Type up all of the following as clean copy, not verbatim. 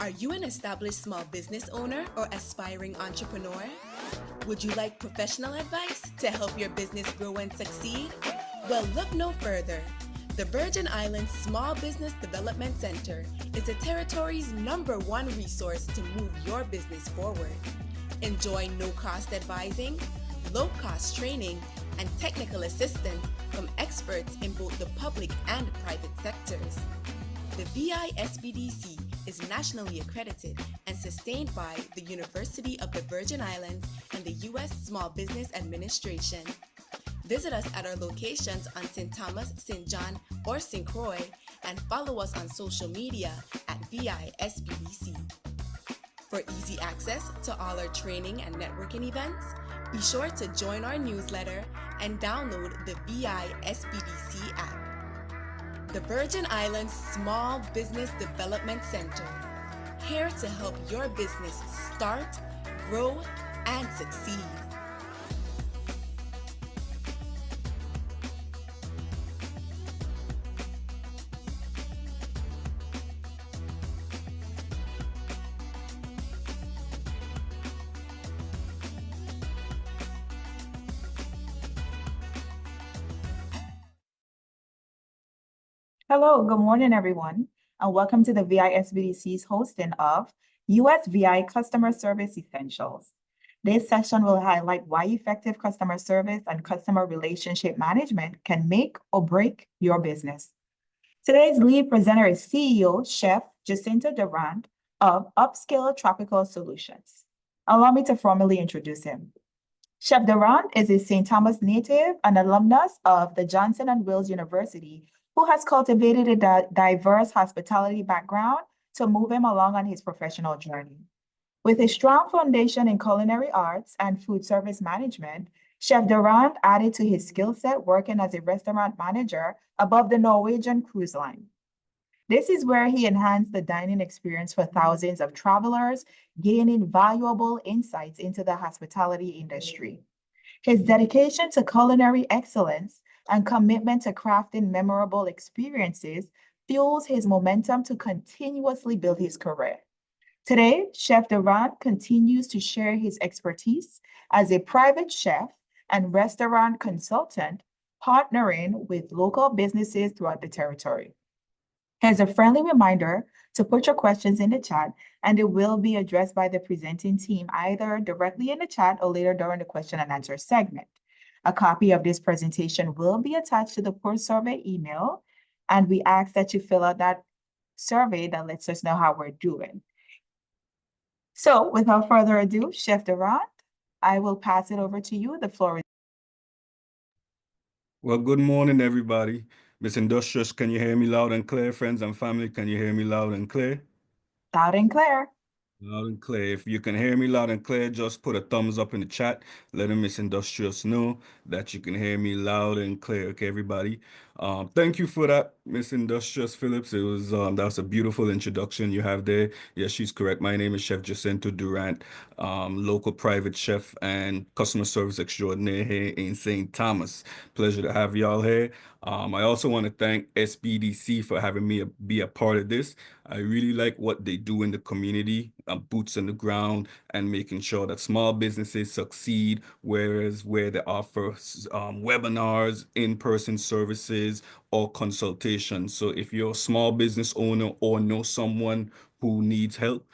Are you an established small business owner or aspiring entrepreneur? Would you like professional advice to help your business grow and succeed? Well, look no further. The Virgin Islands Small Business Development Center is the territory's #1 resource to move your business forward. Enjoy no-cost advising, low-cost training, and technical assistance from experts in both the public and private sectors. The VISBDC is nationally accredited and sustained by the University of the Virgin Islands and the U.S. Small Business Administration. Visit us at our locations on St. Thomas, St. John, or St. Croix, and follow us on social media at VISBDC. For easy access to all our training and networking events, be sure to join our newsletter and download the VISBDC app. The Virgin Islands Small Business Development Center, here to help your business start, grow, and succeed. Hello, good morning, everyone, and welcome to the VISBDC's hosting of USVI Customer Service Essentials. This session will highlight why effective customer service and customer relationship management can make or break your business. Today's lead presenter is CEO, Chef Jacinto Durant of Upscale Tropical Solutions. Allow me to formally introduce him. Chef Durant is a St. Thomas native and alumnus of the Johnson and Wales University, who has cultivated a diverse hospitality background to move him along on his professional journey. With a strong foundation in culinary arts and food service management, Chef Durant added to his skill set working as a restaurant manager above the Norwegian cruise line. This is where he enhanced the dining experience for thousands of travelers, gaining valuable insights into the hospitality industry. His dedication to culinary excellence and commitment to crafting memorable experiences fuels his momentum to continuously build his career. Today, Chef Durant continues to share his expertise as a private chef and restaurant consultant, partnering with local businesses throughout the territory. Here's a friendly reminder to put your questions in the chat, and it will be addressed by the presenting team either directly in the chat or later during the question and answer segment. A copy of this presentation will be attached to the post survey email, and we ask that you fill out that survey that lets us know how we're doing. So without further ado, Chef Durant, I will pass it over to you. The floor is Well, good morning, everybody. Miss Industrious, can you hear me loud and clear? Friends and family, can you hear me loud and clear? loud and clear. Loud and clear. If you can hear me loud and clear, just put a thumbs up in the chat, letting Miss Industrious know that you can hear me loud and clear. Okay, everybody. Thank you for that, Miss Industrious Phillips. It was that was a beautiful introduction you have there. Yes, she's correct. My name is Chef Jacinto Durant, local private chef and customer service extraordinaire here in St. Thomas. Pleasure to have y'all here. I also want to thank SBDC for having me be a part of this. I really like what they do in the community, boots on the ground, and making sure that small businesses succeed, whereas where they offer webinars, in-person services, or consultations. So if you're a small business owner or know someone who needs help,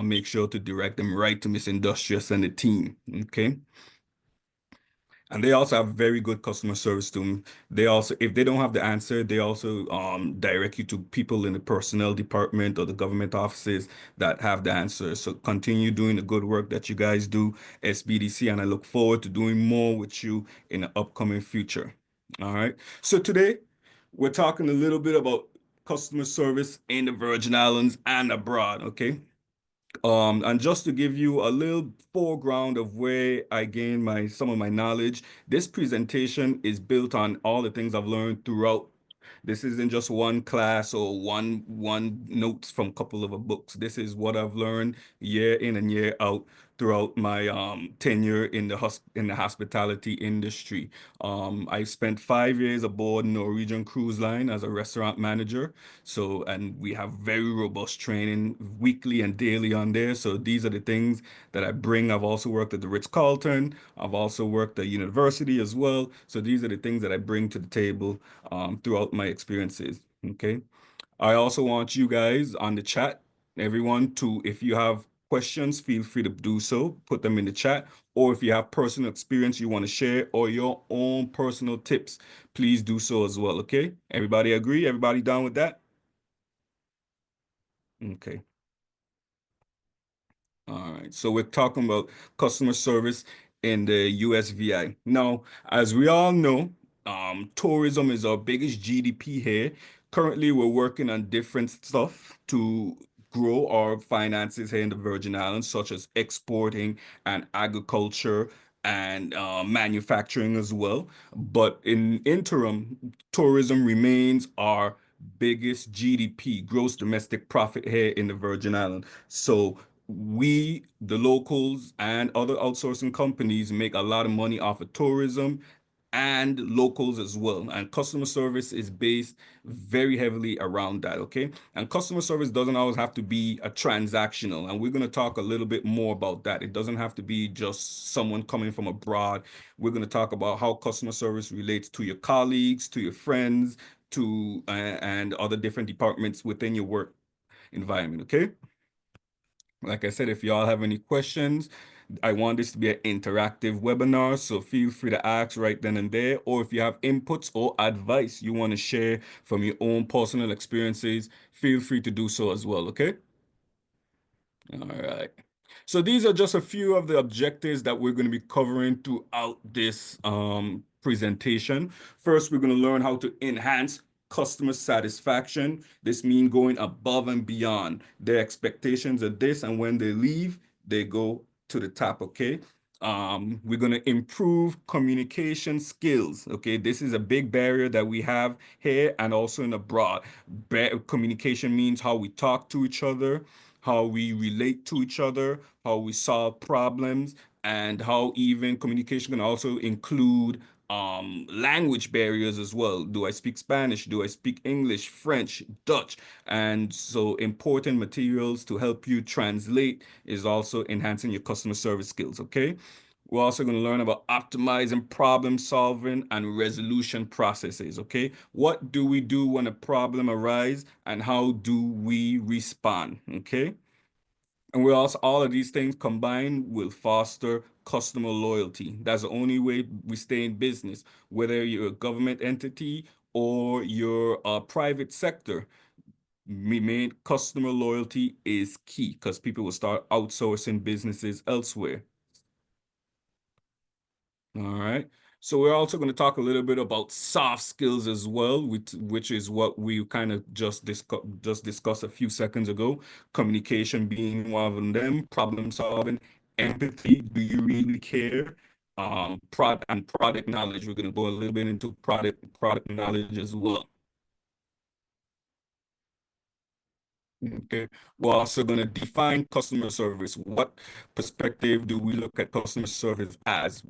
make sure to direct them right to Miss Industrious and the team, okay? And they also have very good customer service to them. They also, if they don't have the answer, they also direct you to people in the personnel department or the government offices that have the answer. So continue doing the good work that you guys do, SBDC, and I look forward to doing more with you in the upcoming future. All right. So today, we're talking a little bit about customer service in the Virgin Islands and abroad, okay? And just to give you a little foreground of where I gained some of my knowledge, this presentation is built on all the things I've learned throughout. This isn't just one class or one notes from a couple of books. This is what I've learned year in and year out throughout my tenure in the hospitality industry. I spent 5 years aboard Norwegian Cruise Line as a restaurant manager. So, and we have very robust training weekly and daily on there. So these are the things that I bring. I've also worked at the Ritz-Carlton. I've also worked at university as well. So these are the things that I bring to the table throughout my experiences. Okay. I also want you guys on the chat, everyone, to, if you have questions, feel free to do so. Put them in the chat. Or if you have personal experience you want to share or your own personal tips, please do so as well. Okay. Everybody agree? Everybody down with that? Okay. All right, so we're talking about customer service in the USVI. Now, as we all know, tourism is our biggest GDP here. Currently, we're working on different stuff to grow our finances here in the Virgin Islands, such as exporting and agriculture and manufacturing as well. But in interim, tourism remains our biggest GDP, gross domestic profit here in the Virgin Islands. So we, the locals and other outsourcing companies, make a lot of money off of tourism and locals as well. And customer service is based very heavily around that, okay? And customer service doesn't always have to be a transactional. And we're going to talk a little bit more about that. It doesn't have to be just someone coming from abroad. We're going to talk about how customer service relates to your colleagues, to your friends, to and other different departments within your work environment, okay? Like I said, if y'all have any questions, I want this to be an interactive webinar, so feel free to ask right then and there. Or if you have inputs or advice you want to share from your own personal experiences, feel free to do so as well, okay? All right. So these are just a few of the objectives that we're going to be covering throughout this presentation. First, we're going to learn how to enhance customer satisfaction. This means going above and beyond. Their expectations are this, and when they leave, they go to the top, okay? We're going to improve communication skills, okay? This is a big barrier that we have here and also in abroad. Communication means how we talk to each other, how we relate to each other, how we solve problems, and how even communication can also include language barriers as well. Do I speak Spanish? Do I speak English, French, Dutch? And so important materials to help you translate is also enhancing your customer service skills, okay? We're also going to learn about optimizing problem solving and resolution processes, okay? What do we do when a problem arises and how do we respond, okay? And we also, all of these things combined will foster customer loyalty. That's the only way we stay in business, whether you're a government entity or you're a private sector. Main customer loyalty is key because people will start outsourcing businesses elsewhere. All right. So we're also going to talk a little bit about soft skills as well, which is what we kind of just discussed a few seconds ago. Communication being one of them, problem solving, empathy. Do you really care? Product knowledge. We're going to go a little bit into product knowledge as well. Okay, we're also going to define customer service. What perspective do we look at customer service as?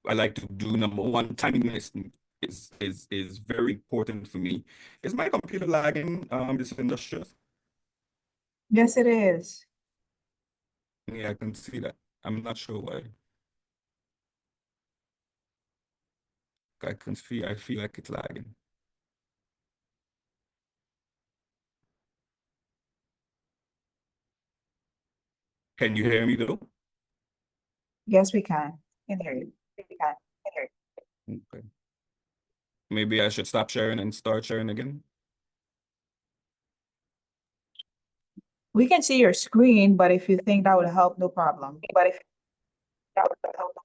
I like to do number one, timeliness is very important for me. Is my computer lagging, this industrious? Yes, it is. Yeah, I can see that. I'm not sure why. I feel like it's lagging. Can you hear me though? Yes, we can. Can hear you. We can hear you. Okay. Maybe I should stop sharing and start sharing again. We can see your screen, but if you think that would help, no problem. But if that would help, no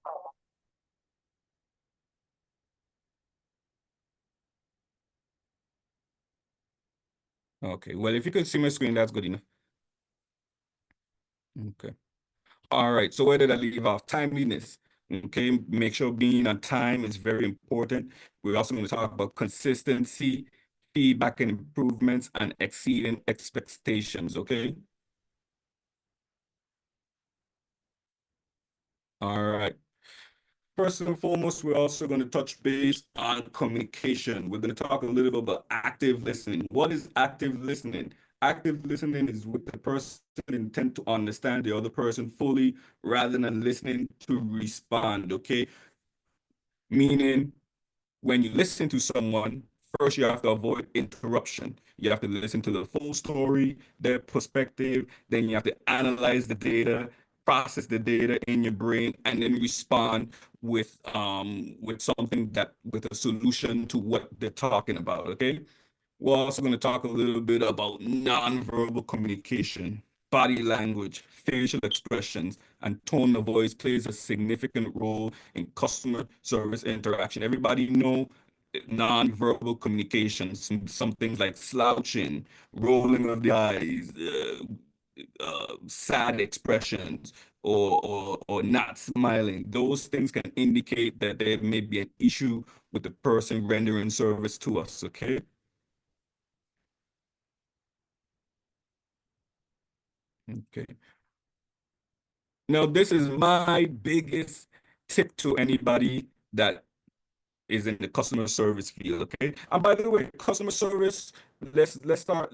problem. Okay, well, if you could see my screen, that's good enough. Okay. All right, so where did I leave off? Timeliness. Okay, make sure being on time is very important. We're also going to talk about consistency, feedback and improvements, and exceeding expectations. Okay. All right. First and foremost, we're also going to touch base on communication. We're going to talk a little bit about active listening. What is active listening? Active listening is with the person intent to understand the other person fully rather than listening to respond, okay? Meaning, when you listen to someone, first you have to avoid interruption. You have to listen to the full story, their perspective, then you have to analyze the data, process the data in your brain, and then respond with something that with a solution to what they're talking about. Okay. We're also going to talk a little bit about nonverbal communication. Body language, facial expressions, and tone of voice plays a significant role in customer service interaction. Everybody know nonverbal communications, some things like slouching, rolling of the eyes, sad expressions, or not smiling. Those things can indicate that there may be an issue with the person rendering service to us. Okay. Okay. Now, this is my biggest tip to anybody that is in the customer service field. Okay. And by the way, customer service, let's start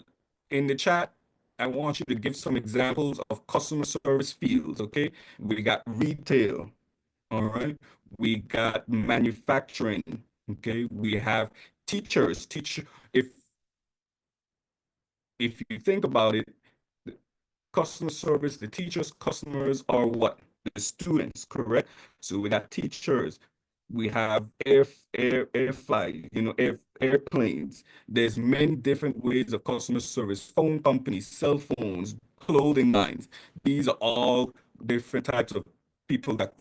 in the chat. I want you to give some examples of customer service fields. Okay. We got retail. All right. We got manufacturing. Okay. We have teachers. If if you think about it, customer service, the teachers, customers are what? The students, correct? So we got teachers, we have air flight, airplanes. There's many different ways of customer service, phone companies, cell phones, clothing lines. These are all different types of people that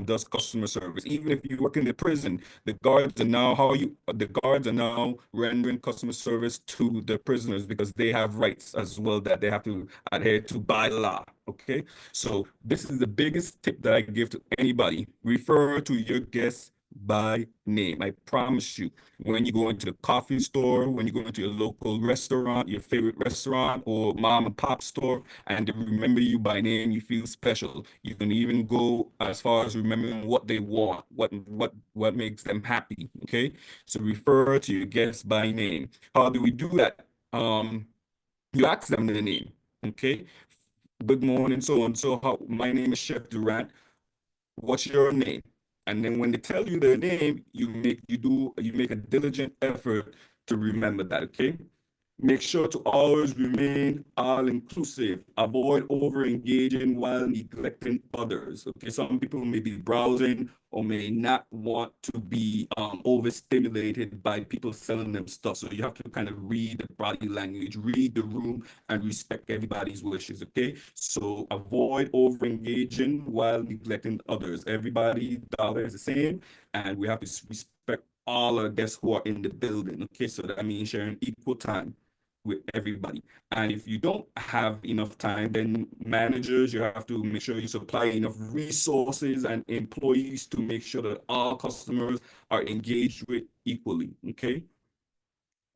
does customer service. Even if you work in the prison, the guards are now rendering customer service to the prisoners because they have rights as well that they have to adhere to by law. Okay, so this is the biggest tip that I give to anybody. Refer to your guests by name. I promise you, when you go into the coffee store, when you go into your local restaurant, your favorite restaurant or mom and pop store, and they remember you by name, you feel special. You can even go as far as remembering what they want, what makes them happy. Okay, so refer to your guests by name. How do we do that? You ask them their name. Okay, good morning, so and so. How my name is Chef Durant. What's your name? And then when they tell you their name, you make a diligent effort to remember that, okay? Make sure to always remain all inclusive. Avoid over engaging while neglecting others. Okay, some people may be browsing or may not want to be overstimulated by people selling them stuff. So you have to kind of read the body language, read the room, and respect everybody's wishes. Okay, so avoid over engaging while neglecting others. Everybody's dollar is the same, and we have to respect all our guests who are in the building. Okay, so that means sharing equal time with everybody. And if you don't have enough time, then managers, you have to make sure you supply enough resources and employees to make sure that all customers are engaged with equally. Okay.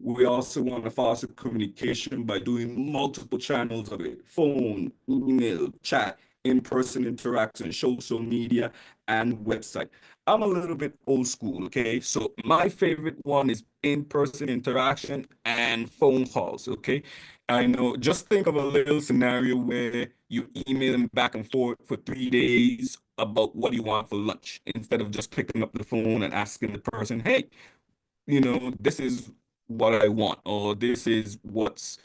We also want to foster communication by doing multiple channels of it: phone, email, chat, in-person interaction, social media, and website. I'm a little bit old school, okay? So my favorite one is in-person interaction and phone calls, okay? I know, just think of a little scenario where you email them back and forth for 3 days about what you want for lunch instead of just picking up the phone and asking the person, hey, this is what I want, or this is what's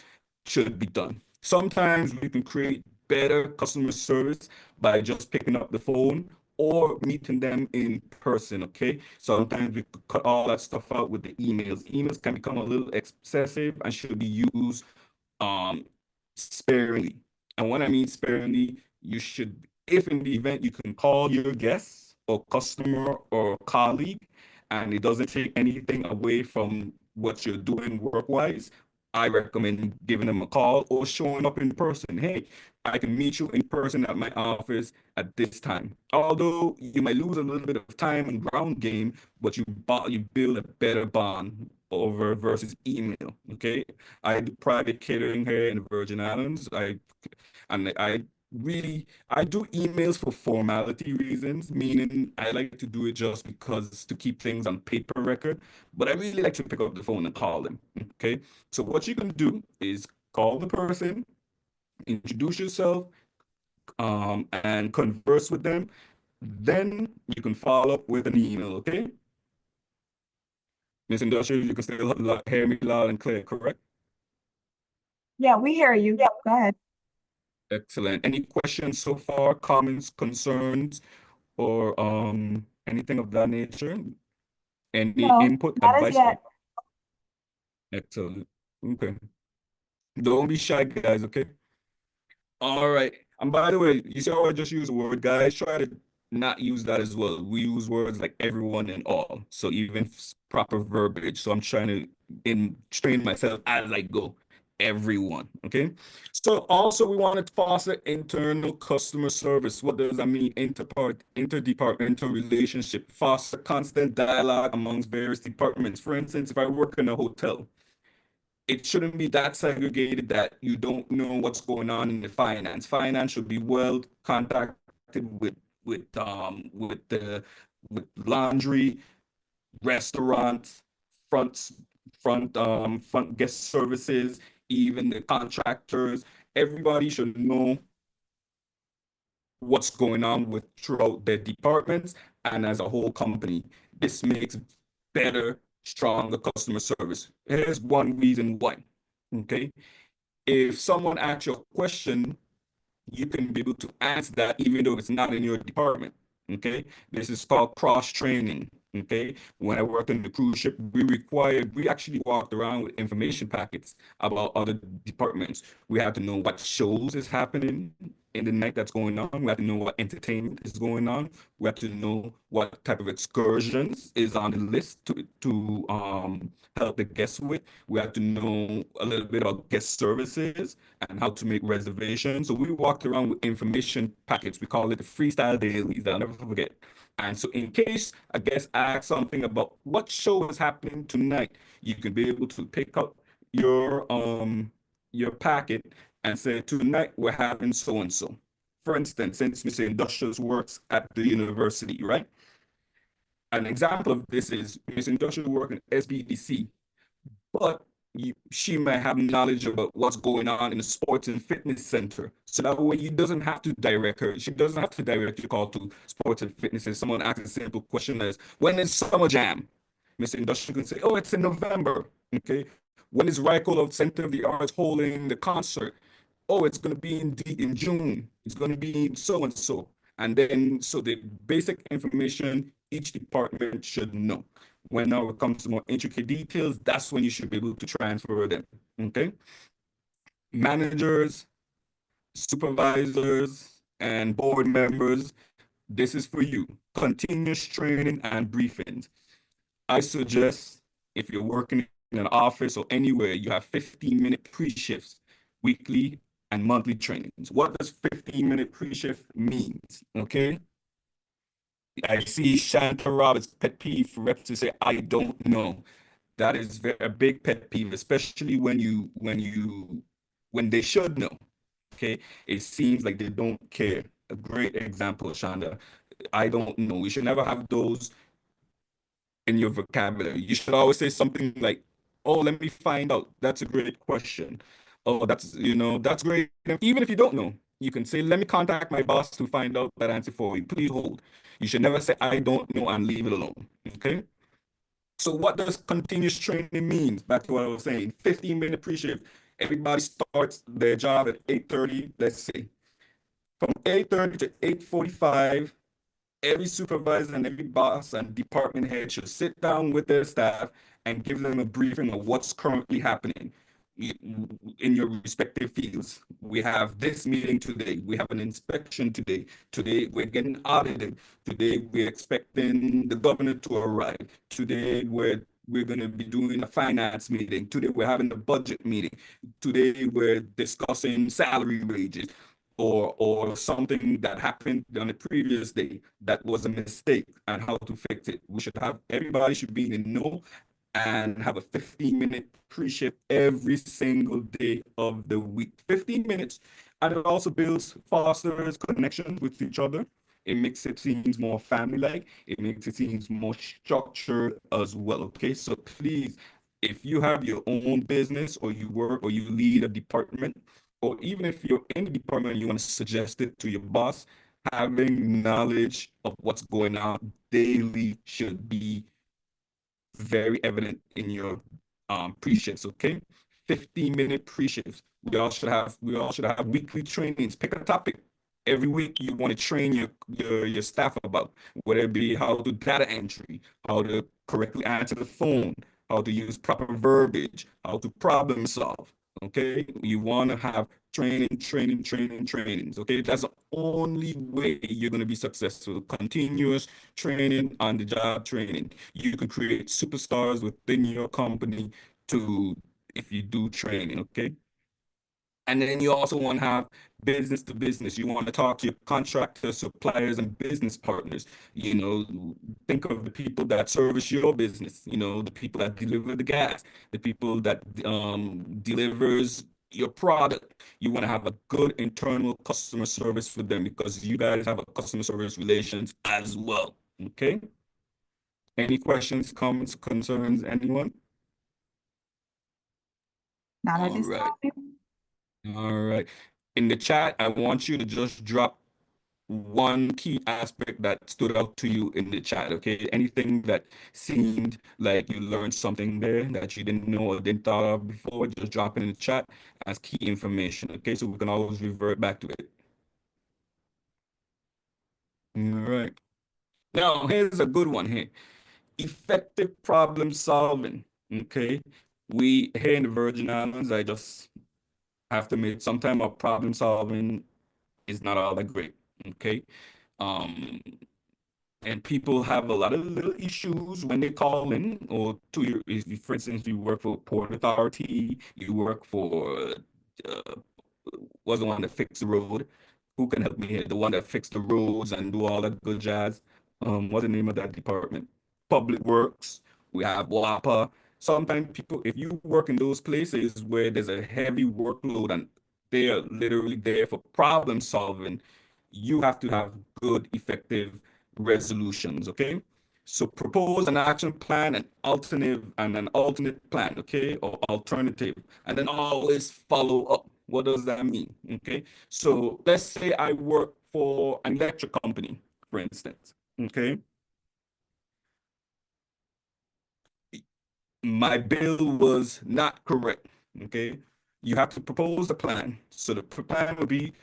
should be done. Sometimes we can create better customer service by just picking up the phone or meeting them in person, okay? Sometimes we could cut all that stuff out with the emails. Emails can become a little excessive and should be used um sparingly. And when I mean sparingly, you should, if in the event you can call your guest or customer or colleague and it doesn't take anything away from what you're doing work-wise, I recommend giving them a call or showing up in person. Hey, I can meet you in person at my office at this time. Although you might lose a little bit of time and ground game, but you build a better bond over versus email. Okay, I do private catering here in the Virgin Islands. I really, I do emails for formality reasons, meaning I like to do it just because to keep things on paper record, but I really like to pick up the phone and call them. Okay. So what you can do is call the person, introduce yourself, and converse with them. Then you can follow up with an email. Okay. Miss Industrial, you can still hear me loud and clear, correct? Yeah, we hear you. Go ahead. Excellent. Any questions so far, comments, concerns, or anything of that nature? Any No, input, not as advice? yet. Excellent. Okay. Don't be shy, guys, okay? All right. And by the way, you see how I just used the word, guys? Try to not use that as well. We use words like everyone and all. So even proper verbiage. So I'm trying to train myself as I go. Everyone. Okay. So also we want to foster internal customer service. What does that mean? Interdepartmental relationship, foster constant dialogue amongst various departments. For instance, if I work in a hotel, it shouldn't be that segregated that you don't know what's going on in the finance. Finance should be well contacted with laundry, restaurants, front front guest services, even the contractors. Everybody should know what's going on with throughout their departments and as a whole company. This makes better, stronger customer service. Here's one reason why. Okay. If someone asks you a question, you can be able to answer that even though it's not in your department. Okay. This is called cross training. Okay. When I worked on the cruise ship, we actually walked around with information packets about other departments. We had to know what shows is happening in the night that's going on. We have to know what entertainment is going on. We have to know what type of excursions is on the list to help the guests with. We have to know a little bit about guest services and how to make reservations. So we walked around with information packets. We call it the freestyle dailies that I'll never forget. And so in case a guest asks something about what show is happening tonight, you can be able to pick up your packet and say, tonight we're having so and so. For instance, since Mr. Industrials works at the university, right? An example of this is Mr. Industrial work in SBDC, but she might have knowledge about what's going on in the sports and fitness center. So that way you doesn't have to direct her. She doesn't have to direct your call to sports and fitness. If someone asks a simple question as, when is summer jam? Mr. Industrial can say, oh, it's in November. Okay. When is Rykola Center of the Arts holding the concert? Oh, it's going to be in June. It's going to be in so and so. And then, so the basic information each department should know. When now it comes to more intricate details, that's when you should be able to transfer them. Okay. Managers, supervisors, and board members, this is for you. Continuous training and briefings. I suggest if you're working in an office or anywhere, you have 15-minute pre-shifts, weekly and monthly trainings. What does 15-minute pre-shift means? Okay. I see Shanta Roberts' pet peeve for reps to say, I don't know. That is a big pet peeve, especially when they should know. Okay. It seems like they don't care. A great example, Shanda. I don't know. We should never have those in your vocabulary. You should always say something like, oh, let me find out. That's a great question. Oh, that's great. Even if you don't know, you can say, let me contact my boss to find out that answer for you. Please hold. You should never say, I don't know, and leave it alone. Okay. So what does continuous training mean? Back to what I was saying, 15-minute pre-shift. Everybody starts their job at 8:30, let's say. From 8:30 to 8:45, every supervisor and every boss and department head should sit down with their staff and give them a briefing of what's currently happening in your respective fields. We have this meeting today. We have an inspection today. Today we're getting audited. Today we're expecting the governor to arrive. Today we're going to be doing a finance meeting. Today we're having a budget meeting. Today we're discussing salary wages or something that happened on the previous day that was a mistake and how to fix it. Everybody should be in the know and have a 15-minute pre-shift every single day of the week. 15 minutes. And it also builds, fosters connections with each other. It makes it seems more family-like. It makes it seems more structured as well. Okay, so please, if you have your own business or you work or you lead a department, or even if you're in the department and you want to suggest it to your boss, having knowledge of what's going on daily should be very evident in your pre-shifts, okay? 15-minute pre-shifts. We all should have weekly trainings. Pick a topic. Every week you want to train your staff about, whether it be how to do data entry, how to correctly answer the phone, how to use proper verbiage, how to problem solve. Okay, you want to have trainings. Okay, that's the only way you're going to be successful. Continuous training, on the job training. You can create superstars within your company to if you do training. Okay. And then you also want to have business to business. You want to talk to your contractors, suppliers, and business partners. You know, think of the people that service your business, you know, the people that deliver the gas, the people that delivers your product. You want to have a good internal customer service for them because you guys have a customer service relations as well. Okay. Any questions, comments, concerns, anyone? Not at All this right. time. All right. In the chat, I want you to just drop one key aspect that stood out to you in the chat, okay? Anything that seemed like you learned something there that you didn't know or didn't thought of before, just drop it in the chat as key information, okay? So we can always revert back to it. All right. Now, here's a good one here. Effective problem solving, okay? We here in the Virgin Islands, I just have to admit, sometimes our problem solving is not all that great, okay? Um, and people have a lot of little issues when they call in or to your, for instance, you work for Port Authority, you work for, uh, was the one that fixed the road. Who can help me here? The one that fixed the roads and do all that good jazz. What's the name of that department? Public Works. We have WAPA. Sometimes people, if you work in those places where there's a heavy workload and they're literally there for problem solving, you have to have good, effective resolutions, okay? So propose an action plan, an alternate plan, okay, or alternative, and then always follow up. What does that mean? Okay, so let's say I work for an electric company, for instance. Okay, my bill was not correct. Okay, you have to propose a plan. So the plan will be,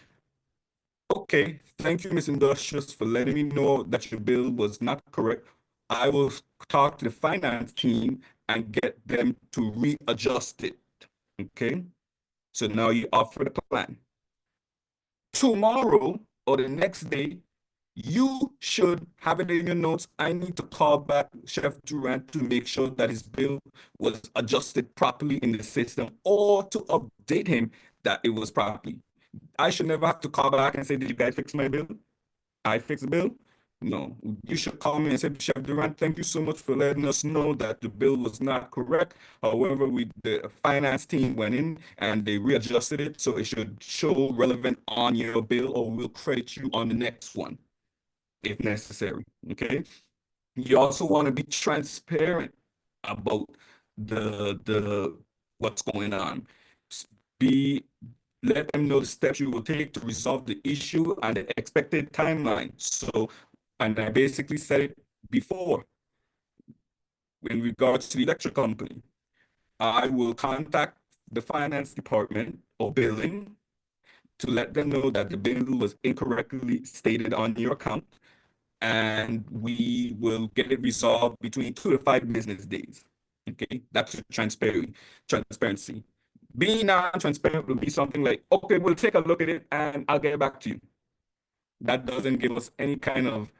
okay, thank you, Miss Industrious, for letting me know that your bill was not correct. I will talk to the finance team and get them to readjust it. Okay, so now you offer the plan. Tomorrow or the next day, you should have it in your notes. I need to call back Chef Durant to make sure that his bill was adjusted properly in the system or to update him that it was properly. I should never have to call back and say, did you guys fix my bill? I fixed the bill? No. You should call me and say, Chef Durant, thank you so much for letting us know that the bill was not correct. However, the finance team went in and they readjusted it so it should show relevant on your bill, or we'll credit you on the next one if necessary. Okay. You also want to be transparent about the what's going on. Be Let them know the steps you will take to resolve the issue and the expected timeline. So, and I basically said it before in regards to the electric company. I will contact the finance department or billing to let them know that the bill was incorrectly stated on your account, and we will get it resolved between 2 to 5 business days. Okay, that's transparency. Being non-transparent will be something like, okay, we'll take a look at it and I'll get back to you. That doesn't give us any kind of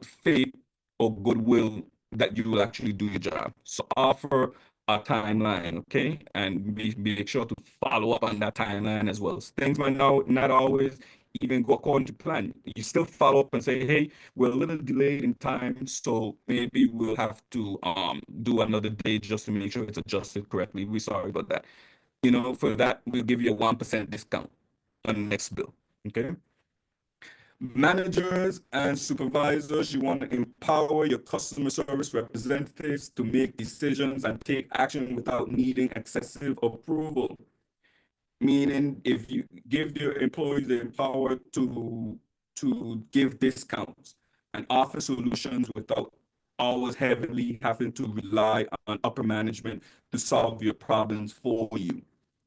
faith or goodwill that you will actually do your job. So offer a timeline, okay? And make sure to follow up on that timeline as well. Things might not always even go according to plan. You still follow up and say, hey, we're a little delayed in time, so maybe we'll have to do another day just to make sure it's adjusted correctly. We're sorry about that. You know, for that, we'll give you a 1% discount. on the next bill. Okay. Managers and supervisors, you want to empower your customer service representatives to make decisions and take action without needing excessive approval. Meaning, if you give your employees the power to give discounts and offer solutions without always heavily having to rely on upper management to solve your problems for you.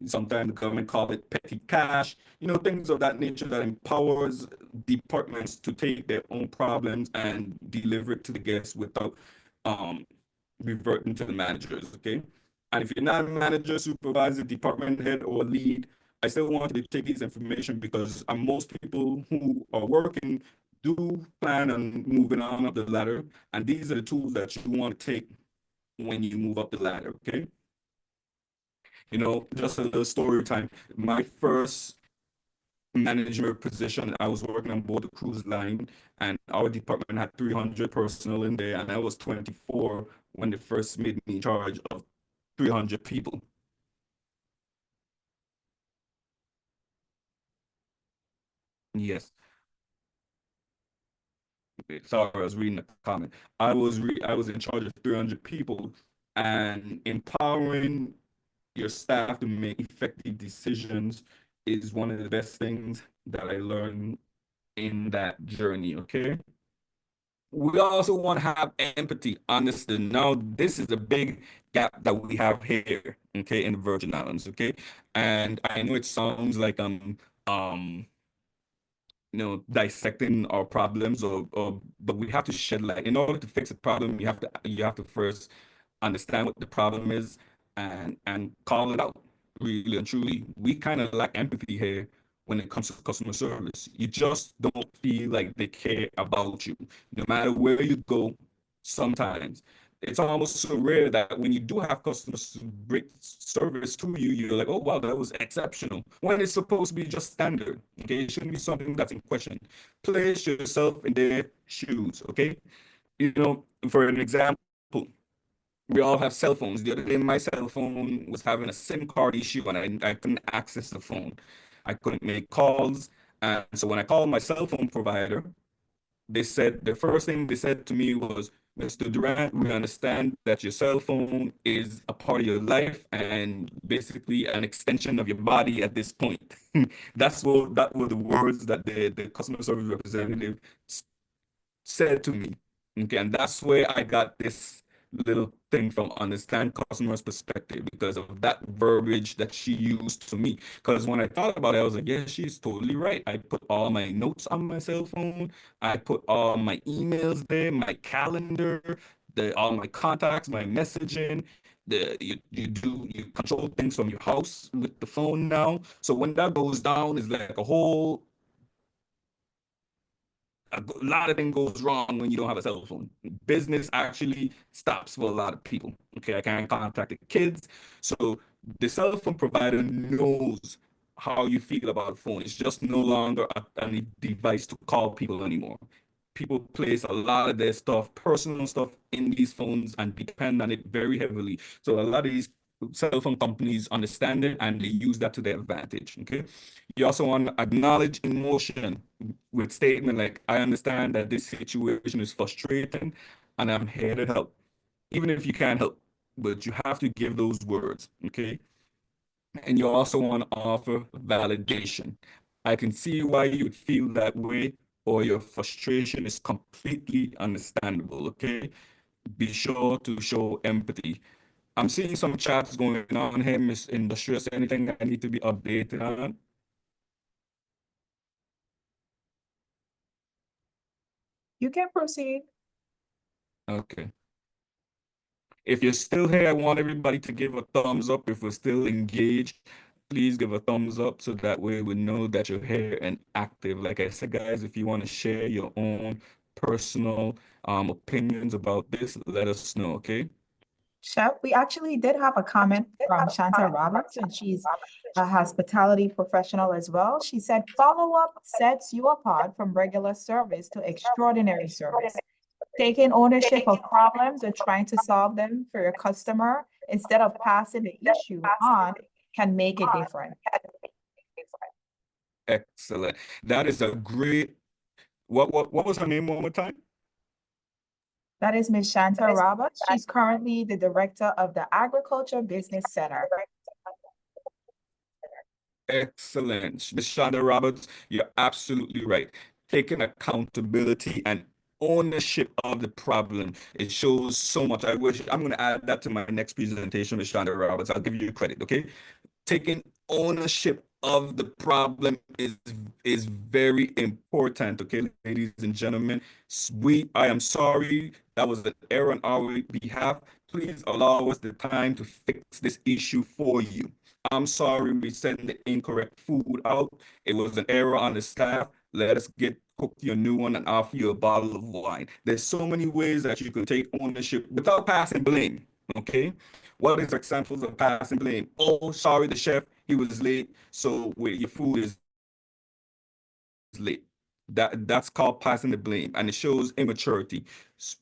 Sometimes the government call it petty cash, things of that nature that empowers departments to take their own problems and deliver it to the guests without um, reverting to the managers, okay? And if you're not a manager, supervisor, department head, or lead, I still want you to take this information because most people who are working do plan on moving on up the ladder. And these are the tools that you want to take when you move up the ladder, okay? Just a little story time. My first management position, I was working on board the cruise line, and our department had 300 personnel in there, and I was 24 when they first made me in charge of 300 people. Yes. Sorry, I was reading the comment. I was in charge of 300 people, and empowering your staff to make effective decisions is one of the best things that I learned in that journey, okay? We also want to have empathy, honestly. Now, this is a big gap that we have here, okay, in the Virgin Islands, okay? And I know it sounds like um dissecting our problems, or but we have to shed light. In order to fix a problem, you have to first understand what the problem is and call it out. Really and truly, we kind of lack empathy here when it comes to customer service. You just don't feel like they care about you. No matter where you go, sometimes it's almost so rare that when you do have customers bring service to you, you're like, oh wow, that was exceptional. When it's supposed to be just standard. Okay, it shouldn't be something that's in question. Place yourself in their shoes. Okay, for an example, we all have cell phones. The other day, my cell phone was having a SIM card issue, and I couldn't access the phone. I couldn't make calls. And so when I called my cell phone provider, the first thing they said to me was, Mr. Durant, we understand that your cell phone is a part of your life and basically an extension of your body at this point. That were the words that the customer service representative said to me. Okay, and that's where I got this little thing from, understand customers' perspective, because of that verbiage that she used to me. Because when I thought about it, I was like, yeah, she's totally right. I put all my notes on my cell phone. I put all my emails there, my calendar, all my contacts, my messaging. You control things from your house with the phone now. So when that goes down, it's like a lot of things goes wrong when you don't have a cell phone. Business actually stops for a lot of people. Okay, I can't contact the kids. So the cell phone provider knows how you feel about a phone. It's just no longer a device to call people anymore. People place a lot of their stuff, personal stuff, in these phones and depend on it very heavily. So a lot of these cell phone companies understand it and they use that to their advantage. Okay. You also want to acknowledge emotion with statement like, I understand that this situation is frustrating and I'm here to help. Even if you can't help, but you have to give those words, okay? And you also want to offer validation. I can see why you would feel that way, or your frustration is completely understandable, okay? Be sure to show empathy. I'm seeing some chats going on here, Miss Industrious. Anything I need to be updated on? You can proceed. Okay. If you're still here, I want everybody to give a thumbs up. If we're still engaged, please give a thumbs up so that way we know that you're here and active. Like I said, guys, if you want to share your own personal opinions about this, let us know, okay? Chef, we actually did have a comment from Shanta Roberts, and she's a hospitality professional as well. She said, follow-up sets you apart from regular service to extraordinary service. Taking ownership of problems and trying to solve them for your customer instead of passing the issue on can make a difference. Excellent. That is a great. What was her name one more time? That is Ms. Shanta Roberts. She's currently the director of the Agriculture Business Center. Excellent. Ms. Shonda Roberts, you're absolutely right. Taking accountability and ownership of the problem. It shows so much. I'm going to add that to my next presentation, Ms. Shonda Roberts. I'll give you credit, okay? Taking ownership of the problem is very important, okay, ladies and gentlemen. I am sorry that was an error on our behalf. Please allow us the time to fix this issue for you. I'm sorry we sent the incorrect food out. It was an error on the staff. Let us cook you a new one and offer you a bottle of wine. There's so many ways that you can take ownership without passing blame, okay? What is examples of passing blame? Oh, sorry, the chef, he was late, so your food is late. That's called passing the blame, and it shows immaturity.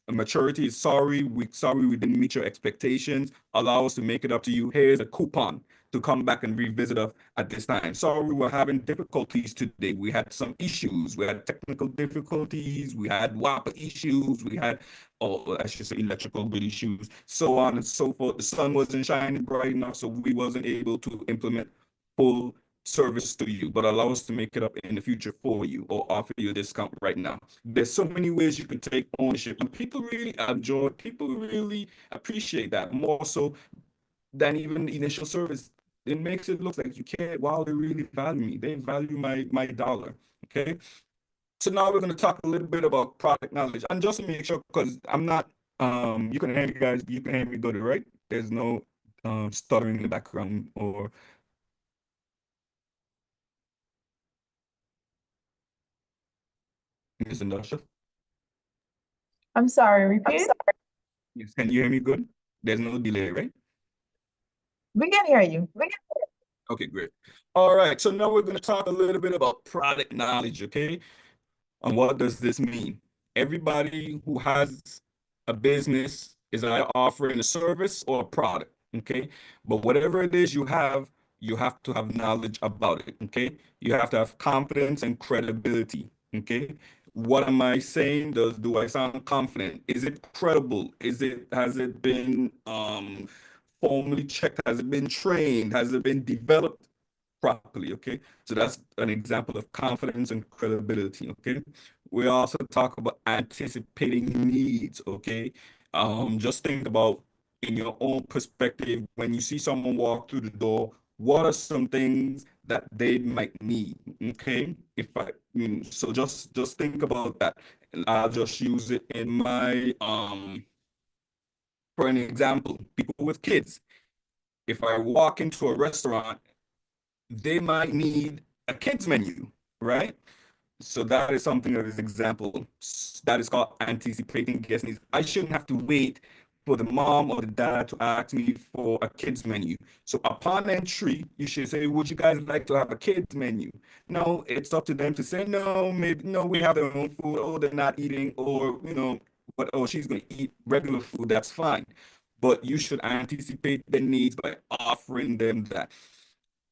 Maturity is sorry we didn't meet your expectations. Allow us to make it up to you. Here's a coupon to come back and revisit us at this time. Sorry, we're having difficulties today. We had some issues. We had technical difficulties. We had WAPA issues. We had, oh, I should say electrical grid issues, so on and so forth. The sun wasn't shining bright enough, so we wasn't able to implement full service to you, but allow us to make it up in the future for you or offer you a discount right now. There's so many ways you can take ownership, and people really appreciate that more so than even the initial service. It makes it look like you care. Wow, they really value me. They value my dollar. Okay. So now we're going to talk a little bit about product knowledge, and just to make sure, because I'm not, you can hear me, guys. You can hear me good, right? There's no stuttering in the background or misunderstood. I'm sorry, repeat? Yes, can you hear me good? There's no delay, right? We can hear you. Okay, great. All right, so now we're going to talk a little bit about product knowledge, okay? And what does this mean? Everybody who has a business is either offering a service or a product, okay? But whatever it is you have to have knowledge about it, okay? You have to have confidence and credibility, okay? What am I saying? Do I sound confident? Is it credible? Has it been formally checked? Has it been trained? Has it been developed properly? Okay, so that's an example of confidence and credibility. Okay, we also talk about anticipating needs. Okay, just think about in your own perspective when you see someone walk through the door, what are some things that they might need? Okay, so just think about that, and I'll just use it in my for an example, people with kids. If I walk into a restaurant, they might need a kids menu, right? So that is something that is example. That is called anticipating guest needs. I shouldn't have to wait for the mom or the dad to ask me for a kids menu. So upon entry, you should say, would you guys like to have a kids menu? No, it's up to them to say, no, maybe, no, we have their own food, or they're not eating, or, but, oh, she's going to eat regular food, that's fine. But you should anticipate their needs by offering them that.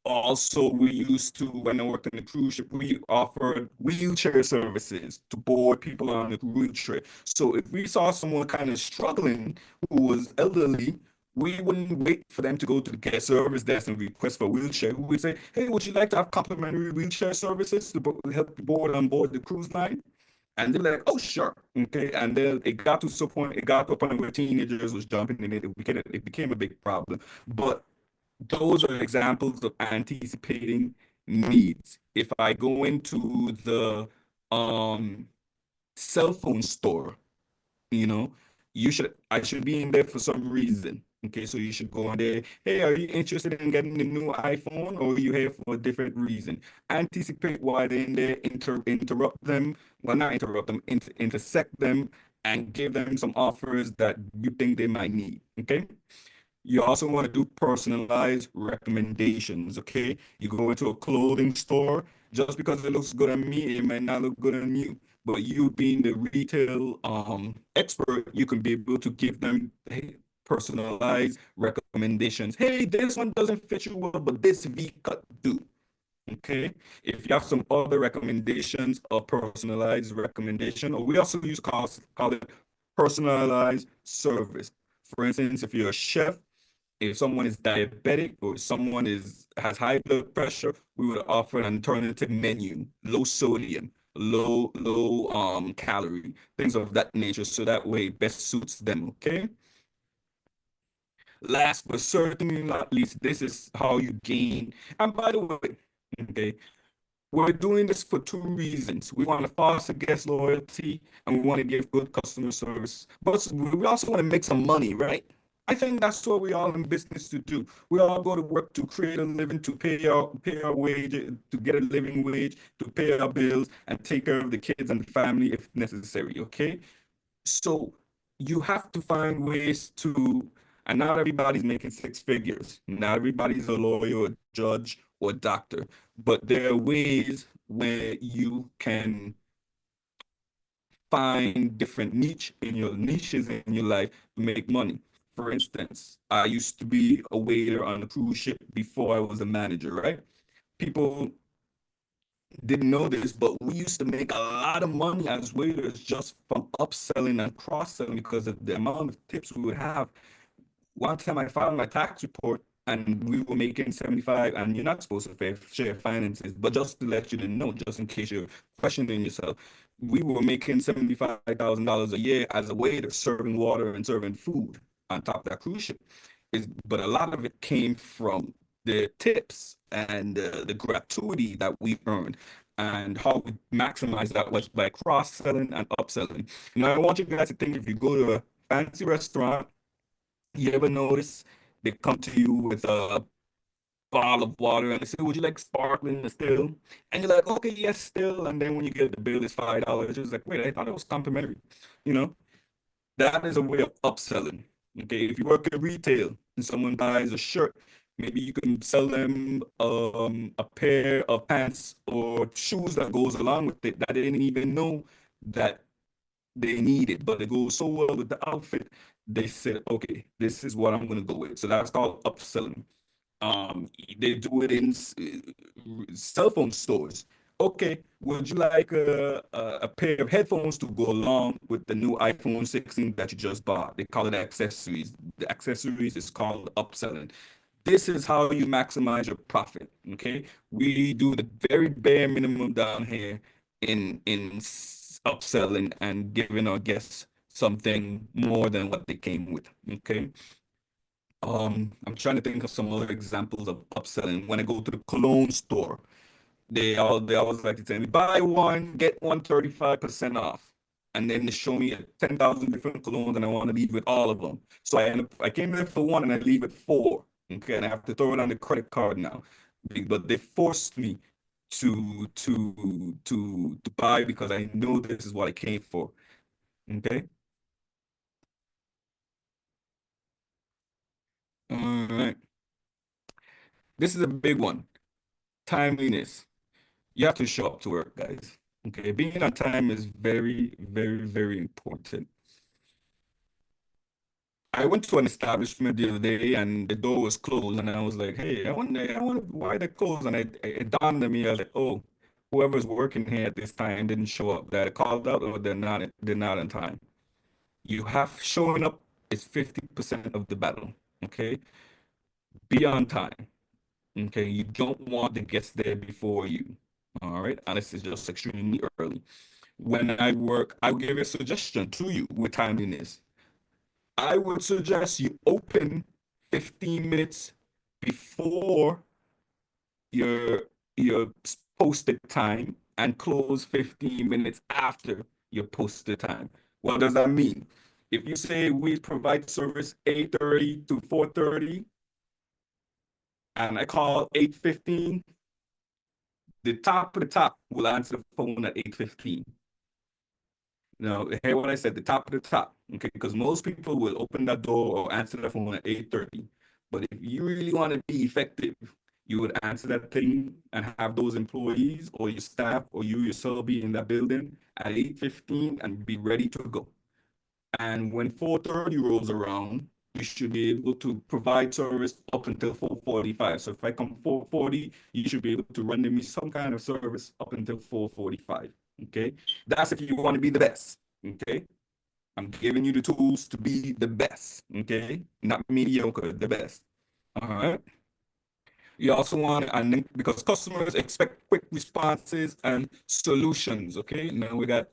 Also, we used to, when I worked on the cruise ship, we offered wheelchair services to board people on the wheelchair. So if we saw someone kind of struggling who was elderly, we wouldn't wait for them to go to the guest service desk and request for a wheelchair. We would say, hey, would you like to have complimentary wheelchair services to help you board on board the cruise line? And they're like, oh, sure. Okay. And then it got to a point where teenagers was jumping in it. It became a big problem. But those are examples of anticipating needs. If I go into the cell phone store, you know, I should be in there for some reason. Okay, so you should go in there. Hey, are you interested in getting the new iPhone, or are you here for a different reason? Anticipate why they're in there, interrupt them. Well, not interrupt them, intersect them, and give them some offers that you think they might need. Okay. You also want to do personalized recommendations, okay? You go into a clothing store, just because it looks good on me, it might not look good on you. But you being the retail expert, you can be able to give them personalized recommendations. Hey, this one doesn't fit you well, but this V cut do. Okay. If you have some other recommendations or personalized recommendation, or we also use call it personalized service. For instance, if you're a chef, if someone is diabetic or someone has high blood pressure, we would offer an alternative menu, low sodium, low calorie, things of that nature, so that way it best suits them. Okay. Last but certainly not least, this is how you gain. And by the way, okay, we're doing this for two reasons. We want to foster guest loyalty and we want to give good customer service. But we also want to make some money, right? I think that's what we all in business to do. We all go to work to create a living, to pay our wage, to get a living wage, to pay our bills, and take care of the kids and the family if necessary, okay? So you have to find ways to, and not everybody's making six figures. Not everybody's a lawyer, or judge, or doctor, but there are ways where you can find different niches in your life to make money. For instance, I used to be a waiter on a cruise ship before I was a manager, right? People didn't know this, but we used to make a lot of money as waiters just from upselling and cross-selling because of the amount of tips we would have. One time I filed my tax report and we were making 75, and you're not supposed to share finances, but just to let you know, just in case you're questioning yourself, we were making $75,000 a year as a waiter, serving water and serving food on top of that cruise ship. But a lot of it came from the tips and the gratuity that we earned. And how we maximize that was by cross-selling and upselling. I want you guys to think, if you go to a fancy restaurant, you ever notice they come to you with a bottle of water and they say, "Would you like sparkling or still?" And you're like, "Okay, yes, still." And then when you get the bill, it's $5. It's like, wait, I thought it was complimentary. You know, that is a way of upselling. Okay, if you work in retail and someone buys a shirt, maybe you can sell them a pair of pants or shoes that goes along with it that they didn't even know that they need it, but it goes so well with the outfit. They said, okay, this is what I'm going to go with. So that's called upselling. Um, they do it in cell phone stores. Okay, would you like a pair of headphones to go along with the new iPhone 16 that you just bought? They call it accessories. The accessories is called upselling. This is how you maximize your profit. Okay, we do the very bare minimum down here in upselling and giving our guests something more than what they came with. Okay. I'm trying to think of some other examples of upselling. When I go to the cologne store, they always like to tell me, buy one, get one 35% off. And then they show me 10,000 different colognes and I want to leave with all of them. So I came there for one and I leave with four. Okay, and I have to throw it on the credit card now. But they forced me to buy because I know this is what I came for. Okay. All right. This is a big one. Timeliness. You have to show up to work, guys. Okay, being on time is very, very, very important. I went to an establishment the other day and the door was closed, and I was like, "Hey, I wonder why they're closed." And it dawned on me, I was like, "Oh, whoever's working here at this time didn't show up. They're called out, or they're not on time." You have showing up is 50% of the battle. Okay, be on time. Okay, you don't want the guests there before you. All right, unless it's just extremely early. When I work, I'll give a suggestion to you with timeliness. I would suggest you open 15 minutes before your your posted time and close 15 minutes after your posted time. What does that mean? If you say we provide service 8:30 to 4:30 and I call 8:15, the top of the top will answer the phone at 8:15. Now, hear what I said, the top of the top, okay? Because most people will open that door or answer the phone at 8:30. But if you really want to be effective, you would answer that thing and have those employees or your staff or you yourself be in that building at 8:15 and be ready to go. And when 4:30 rolls around, you should be able to provide service up until 4:45. So if I come 4:40, you should be able to render me some kind of service up until 4:45. Okay, that's if you want to be the best. Okay, I'm giving you the tools to be the best. Okay, not mediocre, the best. All right. You also want to, and then because customers expect quick responses and solutions. Okay, now we got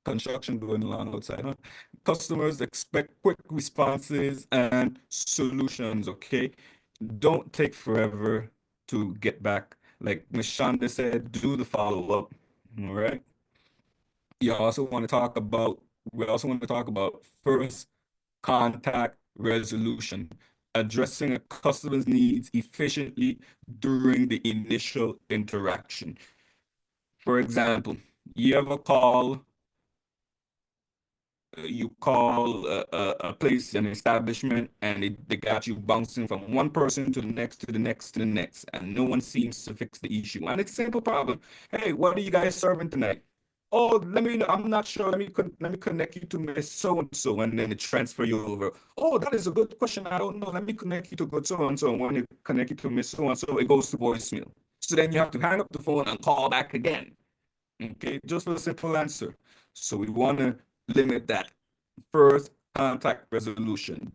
construction going on outside, huh? Customers expect quick responses and solutions. Okay, don't take forever to get back. Like Ms. Shonda said, do the follow-up. All right. You also want to talk about, we also want to talk about first contact resolution, addressing a customer's needs efficiently during the initial interaction. For example, you ever call, you call a place, an establishment, and they got you bouncing from one person to the next, to the next, to the next, and no one seems to fix the issue. And it's a simple problem. Hey, what are you guys serving tonight? Oh, let me know. I'm not sure. Let me connect you to Miss So and so, and then it transfer you over. Oh, that is a good question. I don't know. Let me connect you to good so and so. When you connect you to Miss So and so, it goes to voicemail. So then you have to hang up the phone and call back again. Okay, just for a simple answer. So we want to limit that. First, contact resolution.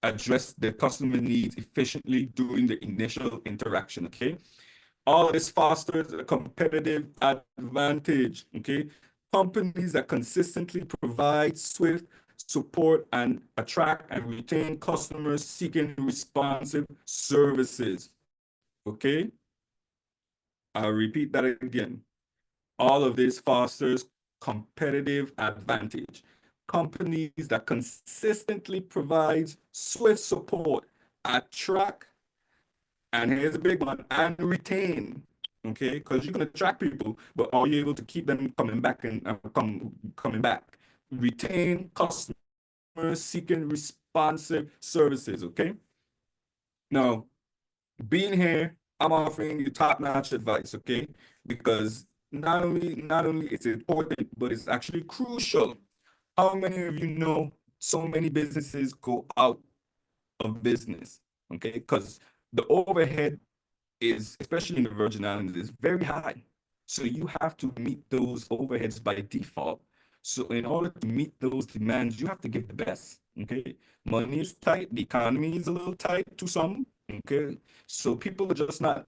Address the customer needs efficiently during the initial interaction. Okay. All of this fosters a competitive advantage. Okay. Companies that consistently provide swift support and attract and retain customers seeking responsive services. Okay. I'll repeat that again. All of this fosters competitive advantage. Companies that consistently provide swift support, attract, and here's a big one, and retain. Okay, because you can attract people, but are you able to keep them coming back and coming back? Retain customers seeking responsive services. Okay. Now, being here, I'm offering you top-notch advice, okay? Because not only it's important, but it's actually crucial. How many of you know so many businesses go out of business? Okay, because the overhead is, especially in the Virgin Islands, is very high. So you have to meet those overheads by default. So in order to meet those demands, you have to give the best. Okay. Money is tight, the economy is a little tight to some. Okay. So people are just not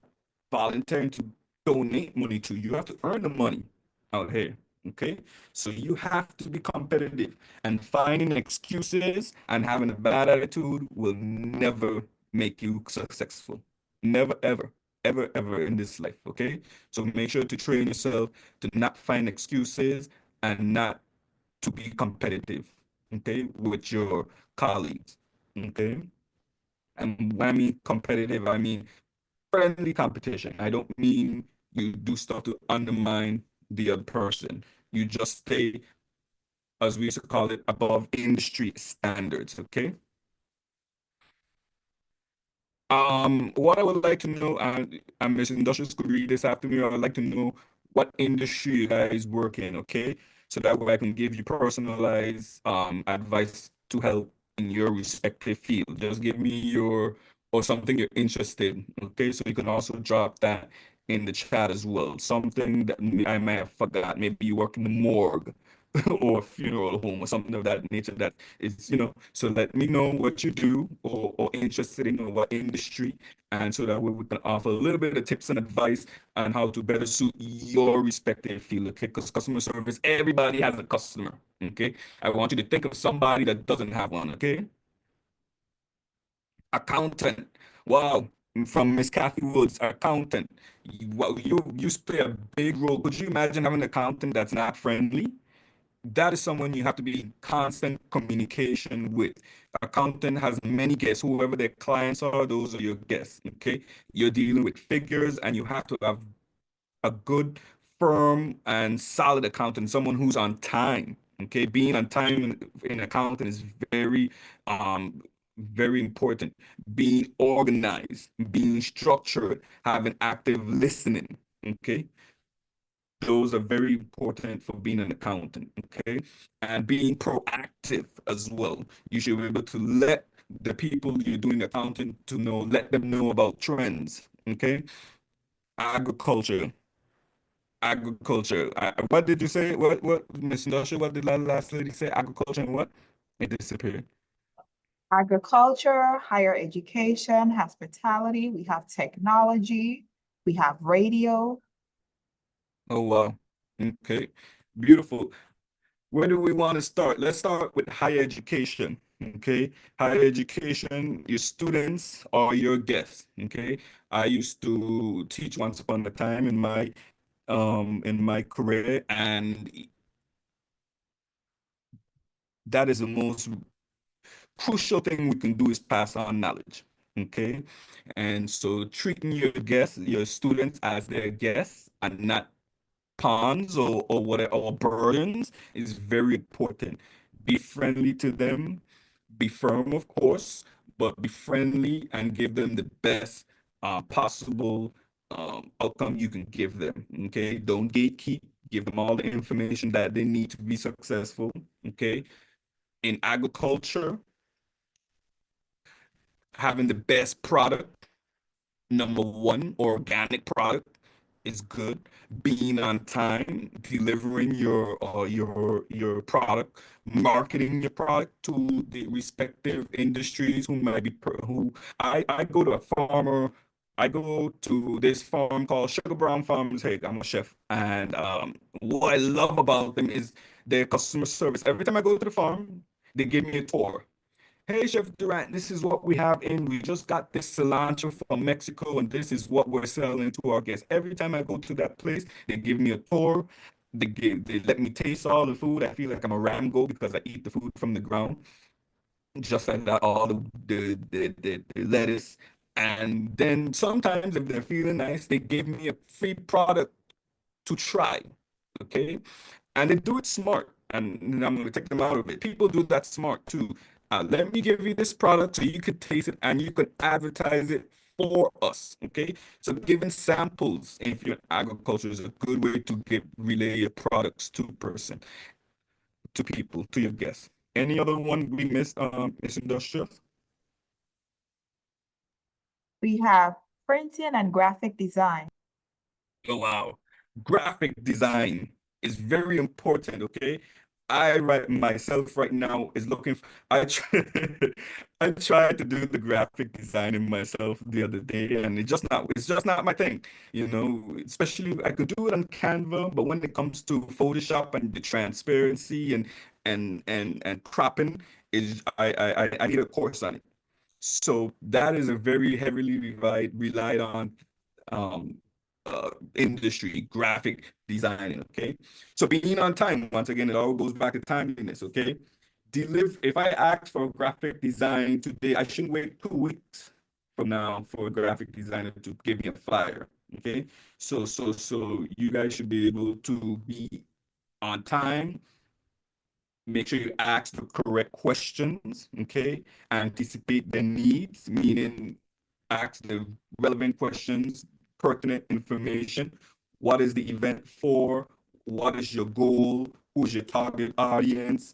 volunteering to donate money to you. You have to earn the money out here. Okay. So you have to be competitive, and finding excuses and having a bad attitude will never make you successful. Never, ever, ever, ever in this life. Okay. So make sure to train yourself to not find excuses and not to be competitive. Okay. With your colleagues. Okay. And when I mean competitive, I mean friendly competition. I don't mean you do stuff to undermine the other person. You just stay, as we used to call it, above industry standards. Okay. What I would like to know, and Mr. Industrials could read this after me, I would like to know what industry you guys work in, okay? So that way I can give you personalized advice to help in your respective field. Just give me your, or something you're interested in, okay? So you can also drop that in the chat as well. Something that I may have forgot. Maybe you work in the morgue or a funeral home or something of that nature that is, so let me know what you do, or interested in, or what industry, and so that way we can offer a little bit of tips and advice on how to better suit your respective field. Okay, because customer service, everybody has a customer. Okay, I want you to think of somebody that doesn't have one. Okay. Accountant. Wow. From Miss Kathy Woods, accountant. You play a big role. Could you imagine having an accountant that's not friendly? That is someone you have to be in constant communication with. Accountant has many guests. Whoever their clients are, those are your guests. Okay. You're dealing with figures, and you have to have a good, firm, and solid accountant, someone who's on time. Okay. Being on time in accounting is very important. Being organized, being structured, having active listening. Okay. Those are very important for being an accountant, okay? And being proactive as well. You should be able to let the people you're doing accounting to know, let them know about trends, okay? Agriculture, agriculture. What did you say? What, Miss Industrial, what did that last lady say? Agriculture and what? It disappeared. Agriculture, higher education, hospitality, we have technology, we have radio. Oh, wow. Okay. Beautiful. Where do we want to start? Let's start with higher education. Okay. Higher education, your students are your guests. Okay. I used to teach once upon a time in my career, and that is the most crucial thing we can do is pass on knowledge. Okay. And so treating your guests, your students as their guests and not pawns or whatever or burdens is very important. Be friendly to them, be firm, of course, but be friendly and give them the best possible outcome you can give them. Okay, don't gatekeep. Give them all the information that they need to be successful. Okay, in agriculture, having the best product. Number one, organic product is good. Being on time, delivering your product, marketing your product to the respective industries who might be who I go to a farmer. I go to this farm called Sugar Brown Farms. Hey, I'm a chef, and what I love about them is their customer service. Every time I go to the farm, they give me a tour. Hey, Chef Durant, this is what we have in. We just got this cilantro from Mexico, and this is what we're selling to our guests. Every time I go to that place, they give me a tour. They let me taste all the food. I feel like I'm a Rambo because I eat the food from the ground, just like that, all the lettuce. And then sometimes, if they're feeling nice, they give me a free product to try. Okay. And they do it smart. And I'm going to take them out of it. People do that smart too. Let me give you this product so you could taste it and you could advertise it for us. Okay. So giving samples if you're in agriculture is a good way to relay your products to person, to people, to your guests. Any other one we missed, Miss Industrial? We have printing and graphic design. Oh, wow. Graphic design is very important, okay? I right myself right now is looking I try, I tried to do the graphic designing myself the other day and it's just not my thing, you know, especially I could do it on Canva, but when it comes to Photoshop and the transparency and cropping is I need a course on it. So that is a very heavily relied on um, industry, graphic designing. Okay, so being on time. Once again, it all goes back to timeliness. Okay, deliver. If I ask for graphic design today, I shouldn't wait 2 weeks from now for a graphic designer to give me a flyer. Okay, so you guys should be able to be on time. Make sure you ask the correct questions, okay? Anticipate their needs, meaning ask the relevant questions, pertinent information. What is the event for? What is your goal? Who's your target audience?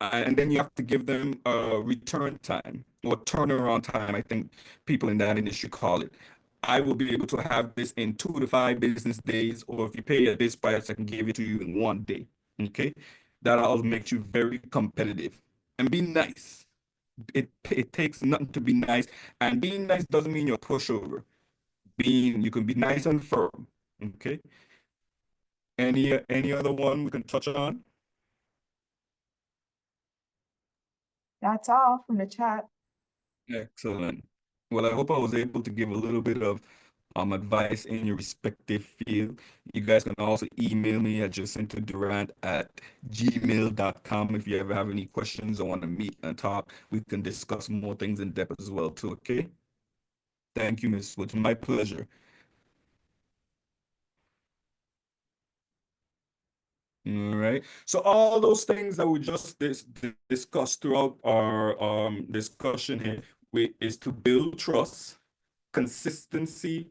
And then you have to give them a return time or turnaround time, I think people in that industry call it. I will be able to have this in 2 to 5 business days, or if you pay at this price, I can give it to you in one day. Okay, that all makes you very competitive and be nice. It takes nothing to be nice, and being nice doesn't mean you're a pushover. Being you can be nice and firm. Okay. Any other one we can touch on? That's all from the chat. Excellent. Well, I hope I was able to give a little bit of advice in your respective field. You guys can also email me at jacintodurant@gmail.com if you ever have any questions or want to meet and talk. We can discuss more things in depth as well too, okay? Thank you, Miss Woods. My pleasure. All right. So all those things that we just discussed throughout our discussion here is to build trust, consistency,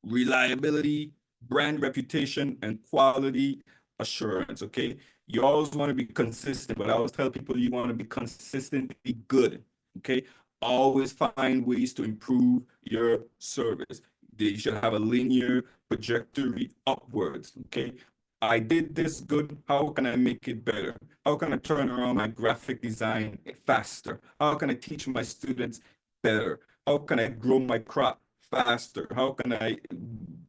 reliability, brand reputation, and quality assurance, okay? You always want to be consistent, but I always tell people you want to be consistently good, okay? Always find ways to improve your service. You should have a linear trajectory upwards, okay? I did this good. How can I make it better? How can I turn around my graphic design faster? How can I teach my students better? How can I grow my crop faster? How can I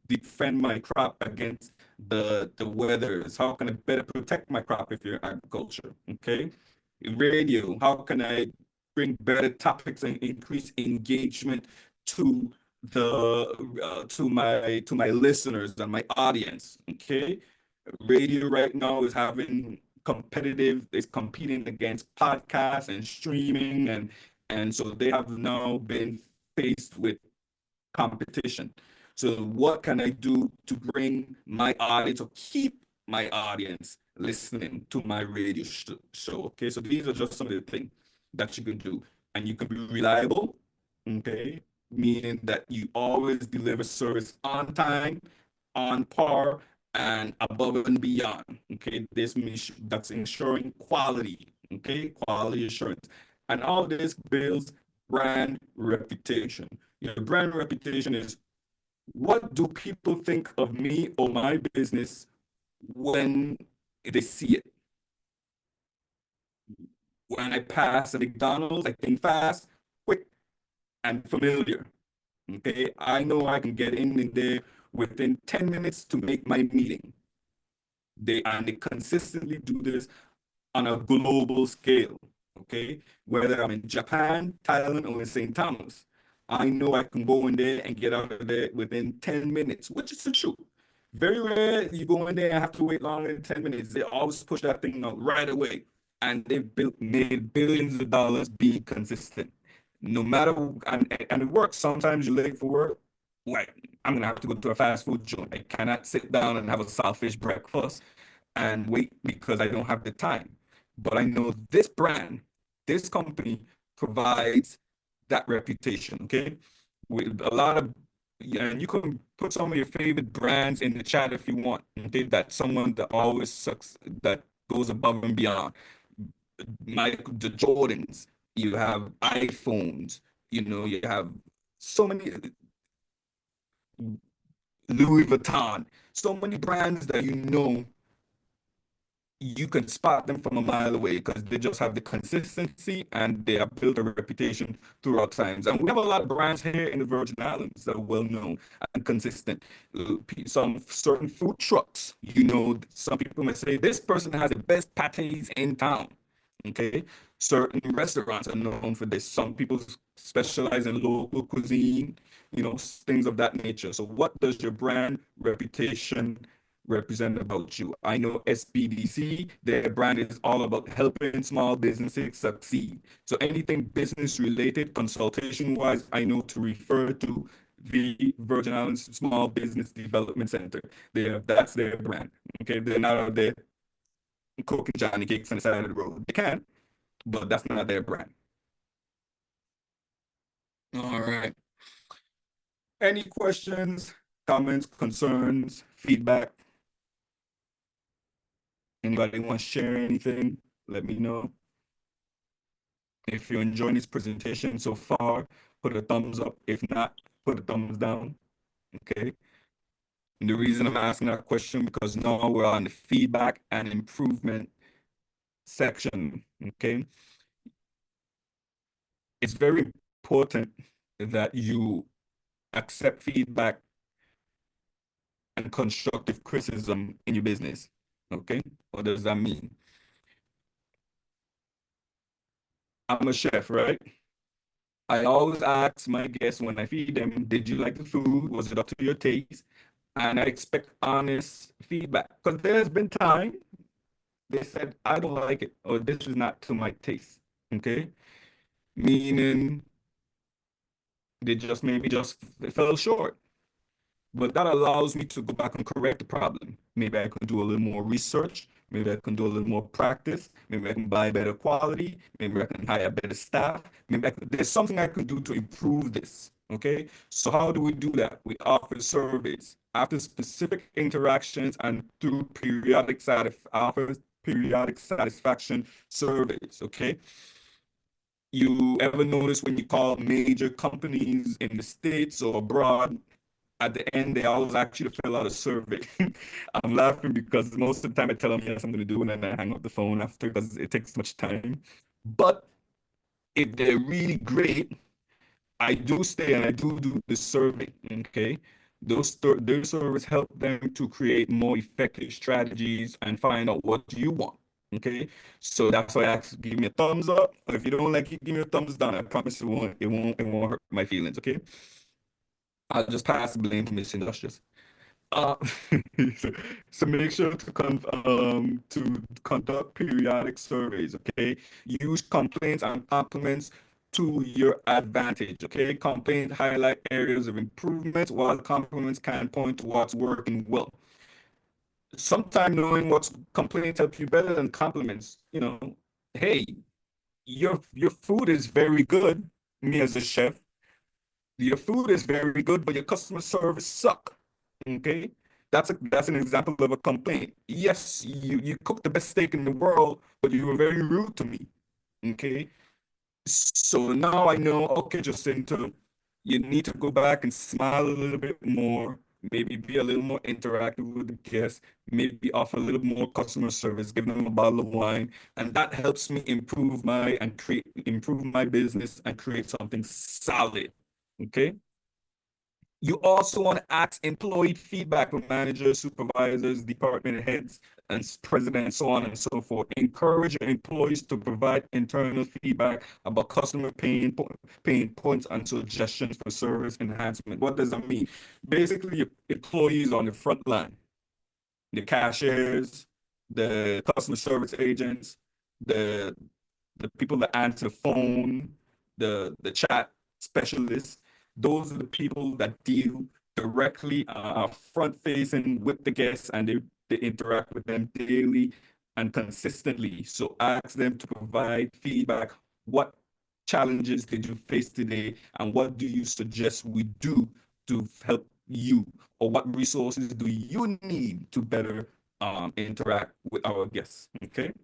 defend my crop against the weathers? How can I better protect my crop if you're agriculture? Okay. Radio, how can I bring better topics and increase engagement to my listeners and my audience? Okay. Radio right now is competing against podcasts and streaming, and so they have now been faced with competition. So what can I do to bring my audience or keep my audience listening to my radio show? Okay, so these are just some of the things that you can do, and you can be reliable. Okay, meaning that you always deliver service on time, on par, and above and beyond. Okay, this means that's ensuring quality. Okay, quality assurance, and all this builds brand reputation. Your brand reputation is, what do people think of me or my business when they see it? When I pass a McDonald's, I think fast, quick, and familiar. Okay, I know I can get in there within 10 minutes to make my meeting. They consistently do this on a global scale. Okay, whether I'm in Japan, Thailand, or in St. Thomas, I know I can go in there and get out of there within 10 minutes, which is the truth. Very rare you go in there and have to wait longer than 10 minutes. They always push that thing out right away. And they've made billions of dollars being consistent. No matter, and it works. Sometimes you're late for work. Like, I'm gonna have to go to a fast food joint. I cannot sit down and have a saltfish breakfast and wait because I don't have the time. But I know this brand, this company provides that reputation, okay? With a lot of, yeah, and you can put some of your favorite brands in the chat if you want, okay? That's someone that always sucks, that goes above and beyond. The Jordans, you have iPhones, you have so many, Louis Vuitton, so many brands that you can spot them from a mile away because they just have the consistency and they have built a reputation throughout times. And we have a lot of brands here in the Virgin Islands that are well known and consistent. Some certain food trucks, some people may say this person has the best pates in town. Okay, certain restaurants are known for this. Some people specialize in local cuisine, things of that nature. So, what does your brand reputation represent about you? I know SBDC, their brand is all about helping small businesses succeed. So, anything business related, consultation wise, I know to refer to the Virgin Islands Small Business Development Center. That's their brand. Okay, they're not out there cooking Johnny cakes on the side of the road. They can, but that's not their brand. All right. Any questions, comments, concerns, feedback? Anybody want to share anything? Let me know. If you're enjoying this presentation so far, put a thumbs up. If not, put a thumbs down. Okay. And the reason I'm asking that question because now we're on the feedback and improvement section. Okay. It's very important that you accept feedback and constructive criticism in your business. Okay, what does that mean? I'm a chef, right? I always ask my guests when I feed them, did you like the food? Was it up to your taste? And I expect honest feedback because there's been time they said, I don't like it, or this is not to my taste. Okay, meaning they fell short. But that allows me to go back and correct the problem. Maybe I can do a little more research. Maybe I can do a little more practice. Maybe I can buy better quality. Maybe I can hire better staff. There's something I can do to improve this. Okay. So how do we do that? We offer surveys. after specific interactions and through offers periodic satisfaction surveys, okay? You ever notice when you call major companies in the States or abroad, at the end, they always ask you to fill out a survey. I'm laughing because most of the time I tell them, yes, I'm going to do it, and then I hang up the phone after because it takes much time. But if they're really great, I do stay and I do the survey, okay? Those surveys help them to create more effective strategies and find out what you want, okay? So that's why I ask, give me a thumbs up. If you don't like it, give me a thumbs down. I promise it won't hurt my feelings, okay? I'll just pass the blame to Miss Industrious. Uh, so, so make sure to conduct periodic surveys, okay? Use complaints and compliments to your advantage, okay? Complaints highlight areas of improvement, while compliments can point to what's working well. Sometimes knowing what's complaints help you better than compliments. Hey, your food is very good, me as a chef. Your food is very good, but your customer service suck. Okay, that's an example of a complaint. Yes, you cook the best steak in the world, but you were very rude to me. Okay, so now I know. Okay, Jacinta, you need to go back and smile a little bit more. Maybe be a little more interactive with the guests. Maybe offer a little more customer service. Give them a bottle of wine, and that helps me improve my business and create something solid. Okay. You also want to ask employee feedback from managers, supervisors, department heads, and presidents, so on and so forth. Encourage your employees to provide internal feedback about customer pain points and suggestions for service enhancement. What does that mean? Basically, your employees on the front line, the cashiers, the customer service agents, the the people that answer the phone, the chat specialists, those are the people that deal directly, front facing with the guests, and they interact with them daily and consistently. So ask them to provide feedback. What challenges did you face today, and what do you suggest we do to help you, or what resources do you need to better interact with our guests? Okay.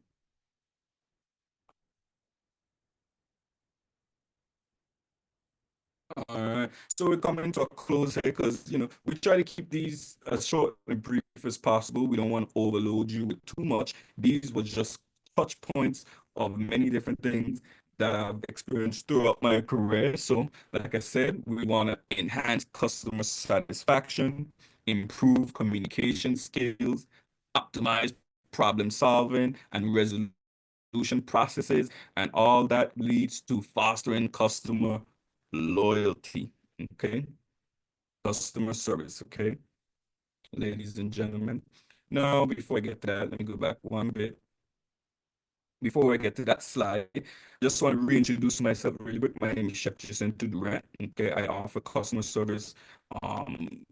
All right. So we're coming to a close here because, we try to keep these as short and brief as possible. We don't want to overload you with too much. These were just touch points of many different things that I've experienced throughout my career. So, like I said, we want to enhance customer satisfaction, improve communication skills, optimize problem solving and resolution processes, and all that leads to fostering customer loyalty, okay? Customer service, okay? Ladies and gentlemen. Now, before I get to that, let me go back one bit. Before I get to that slide, just want to reintroduce myself really quick. My name is Chef Jacinto Durant. Okay, I offer um,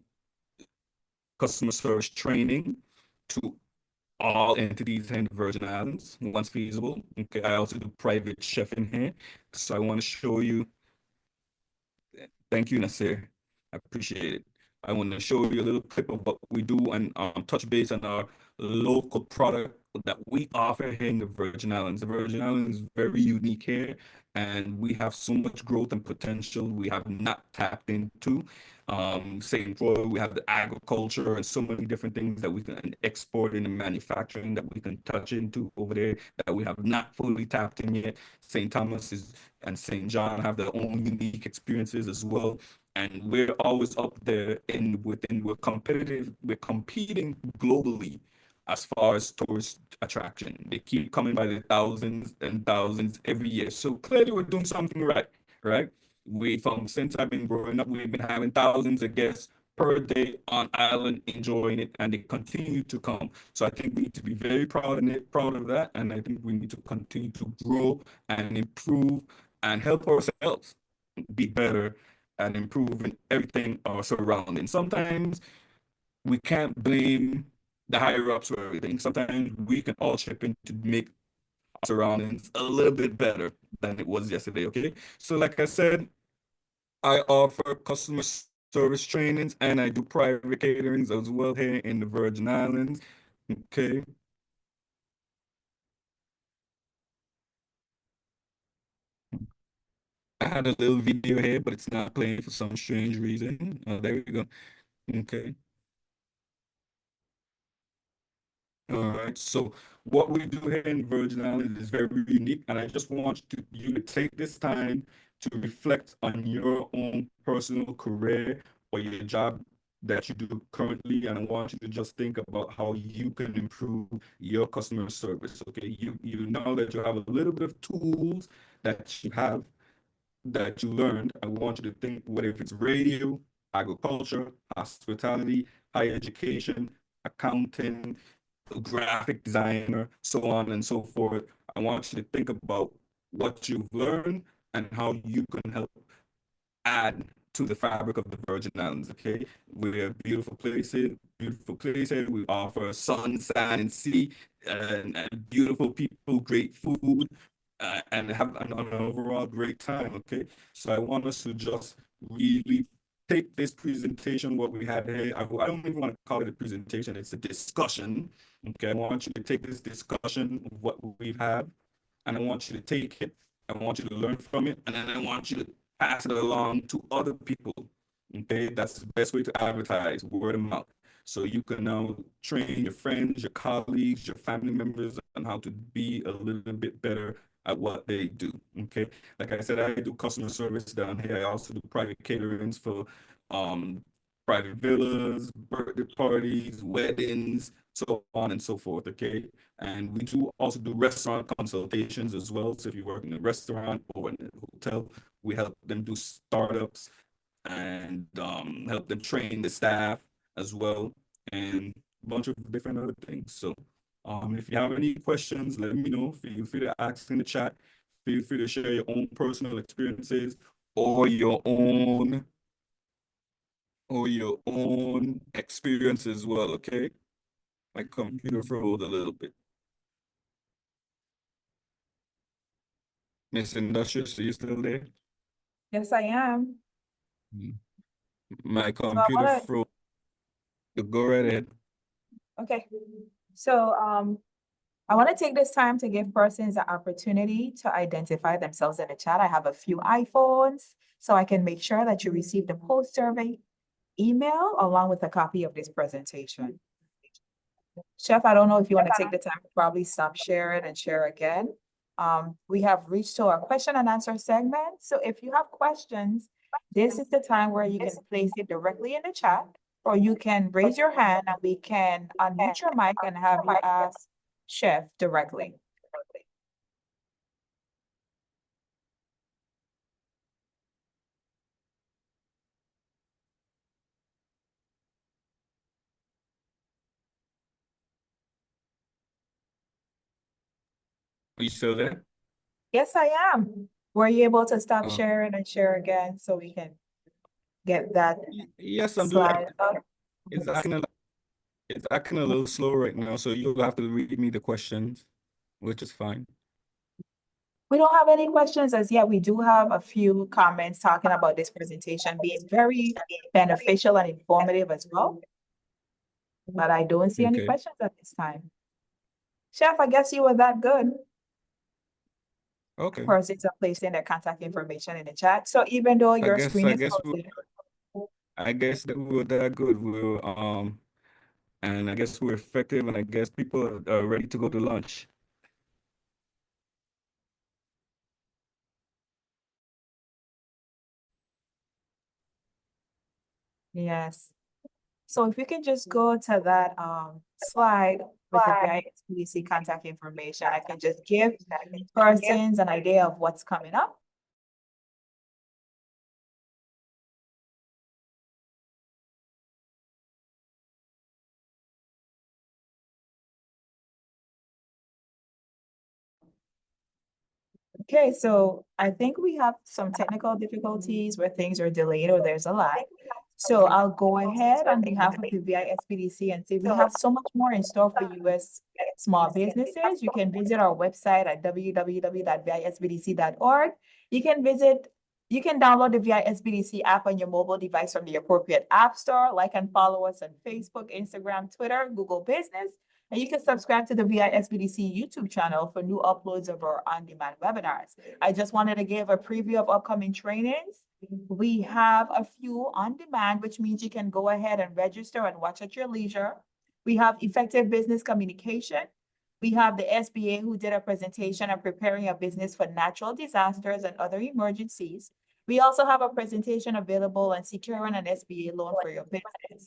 customer service training to all entities in the Virgin Islands, once feasible. Okay, I also do private chefing here. So I want to show you. Thank you, Nasir. I appreciate it. I want to show you a little clip of what we do and touch base on our local product that we offer here in the Virgin Islands. The Virgin Islands is very unique here, and we have so much growth and potential we have not tapped into. St. Croix, we have the agriculture and so many different things that we can export in the manufacturing that we can touch into over there that we have not fully tapped in yet. St. Thomas and St. John have their own unique experiences as well. And we're always up there we're competitive, we're competing globally as far as tourist attraction. They keep coming by the thousands and thousands every year. So clearly we're doing something right, right? Since I've been growing up, we've been having thousands of guests per day on island enjoying it, and they continue to come. So I think we need to be very proud of that, and I think we need to continue to grow and improve and help ourselves be better and improving everything our surroundings. Sometimes we can't blame the higher ups for everything. Sometimes we can all chip in to make our surroundings a little bit better than it was yesterday. Okay. So like I said, I offer customer service trainings, and I do private caterings as well here in the Virgin Islands. Okay. I had a little video here, but it's not playing for some strange reason. Oh, there we go. Okay. All right. So what we do here in Virgin Islands is very unique, and I just want you to take this time to reflect on your own personal career or your job that you do currently, and I want you to just think about how you can improve your customer service. Okay, you know that you have a little bit of tools that you have that you learned. I want you to think whether if it's radio, agriculture, hospitality, higher education, accounting, graphic designer, so on and so forth. I want you to think about what you've learned and how you can help add to the fabric of the Virgin Islands. Okay, we're beautiful places, beautiful places. We offer sun, sand, and sea, and beautiful people, great food, and have an overall great time. Okay, so I want us to just really take this presentation, what we had here. I don't even want to call it a presentation, it's a discussion. Okay, I want you to take this discussion of what we've had, and I want you to take it, I want you to learn from it, and then I want you to pass it along to other people. Okay, that's the best way to advertise, word of mouth. So you can now train your friends, your colleagues, your family members on how to be a little bit better at what they do. Okay, like I said, I do customer service down here. I also do private caterings for um private villas, birthday parties, weddings, so on and so forth. Okay, and we do also do restaurant consultations as well. So if you work in a restaurant or in a hotel, we help them do startups and help them train the staff as well, and a bunch of different other things. So if you have any questions, let me know. Feel free to ask in the chat. Feel free to share your own personal experiences or your own experience as well. Okay, my computer froze a little bit. Miss Industrious, are you still there? Yes, I am. My So I computer wanna, froze. Go right ahead. okay. So, I want to take this time to give persons the opportunity to identify themselves in the chat. I have a few iPhones, so I can make sure that you receive the post survey email along with a copy of this presentation. Chef, I don't know if you want to take the time to probably stop sharing and share again. We have reached to our question and answer segment. So if you have questions, this is the time where you can place it directly in the chat, or you can raise your hand and we can unmute your mic and have you ask Chef directly. Are you still there? Yes, I am. Were you able to stop Uh, sharing and share again so we can get that yes, I'm doing. slide up? It's acting a little slow right now, so you'll have to read me the questions, which is fine. We don't have any questions as yet. We do have a few comments talking about this presentation being very beneficial and informative as well. But I don't see any Okay. questions at this time. Chef, I guess you were that good. Okay. Persons are placing their contact information in the chat. So even though your screen is closed, I guess that we were that good. And I guess we're effective, and I guess people are ready to go to lunch. yes. So if you can just go to that slide with the VISPDC contact information, I can just give persons an idea of what's coming up. Okay, so I think we have some technical difficulties where things are delayed or there's a lag. So I'll go ahead on behalf of the VISPDC and say we have so much more in store for US small businesses. You can visit our website at www.visbdc.org. You can visit You can download the VI SBDC app on your mobile device from the appropriate app store. Like and follow us on Facebook, Instagram, Twitter, Google Business. And you can subscribe to the VI SBDC YouTube channel for new uploads of our on-demand webinars. I just wanted to give a preview of upcoming trainings. We have a few on demand, which means you can go ahead and register and watch at your leisure. We have effective business communication. We have the SBA who did a presentation on preparing a business for natural disasters and other emergencies. We also have a presentation available on securing an SBA loan for your business.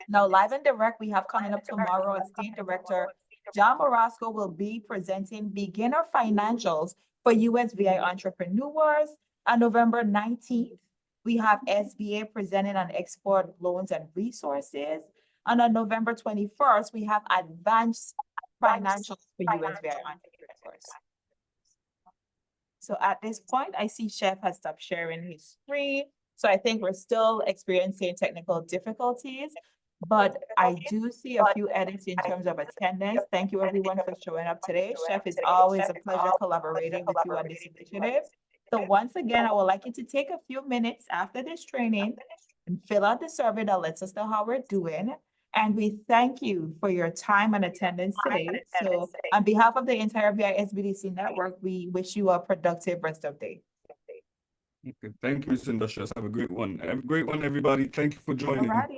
Now, live and direct, we have coming up tomorrow, State Director John Morasco will be presenting beginner financials for USVI entrepreneurs. On November 19th, we have SBA presenting on export loans and resources. And on November 21st, we have advanced financials for USVI entrepreneurs. So at this point, I see Chef has stopped sharing his screen. So I think we're still experiencing technical difficulties, but I do see a few edits in terms of attendance. Thank you everyone for showing up today. Chef, it's always a pleasure collaborating with you on this initiative. So once again, I would like you to take a few minutes after this training and fill out the survey that lets us know how we're doing. And we thank you for your time and attendance today. So on behalf of the entire VI SBDC network, we wish you a productive rest of the day. Okay, thank you, Ms. Industrious. Have a great one. Have a great one, everybody. Thank you for joining. Alrighty.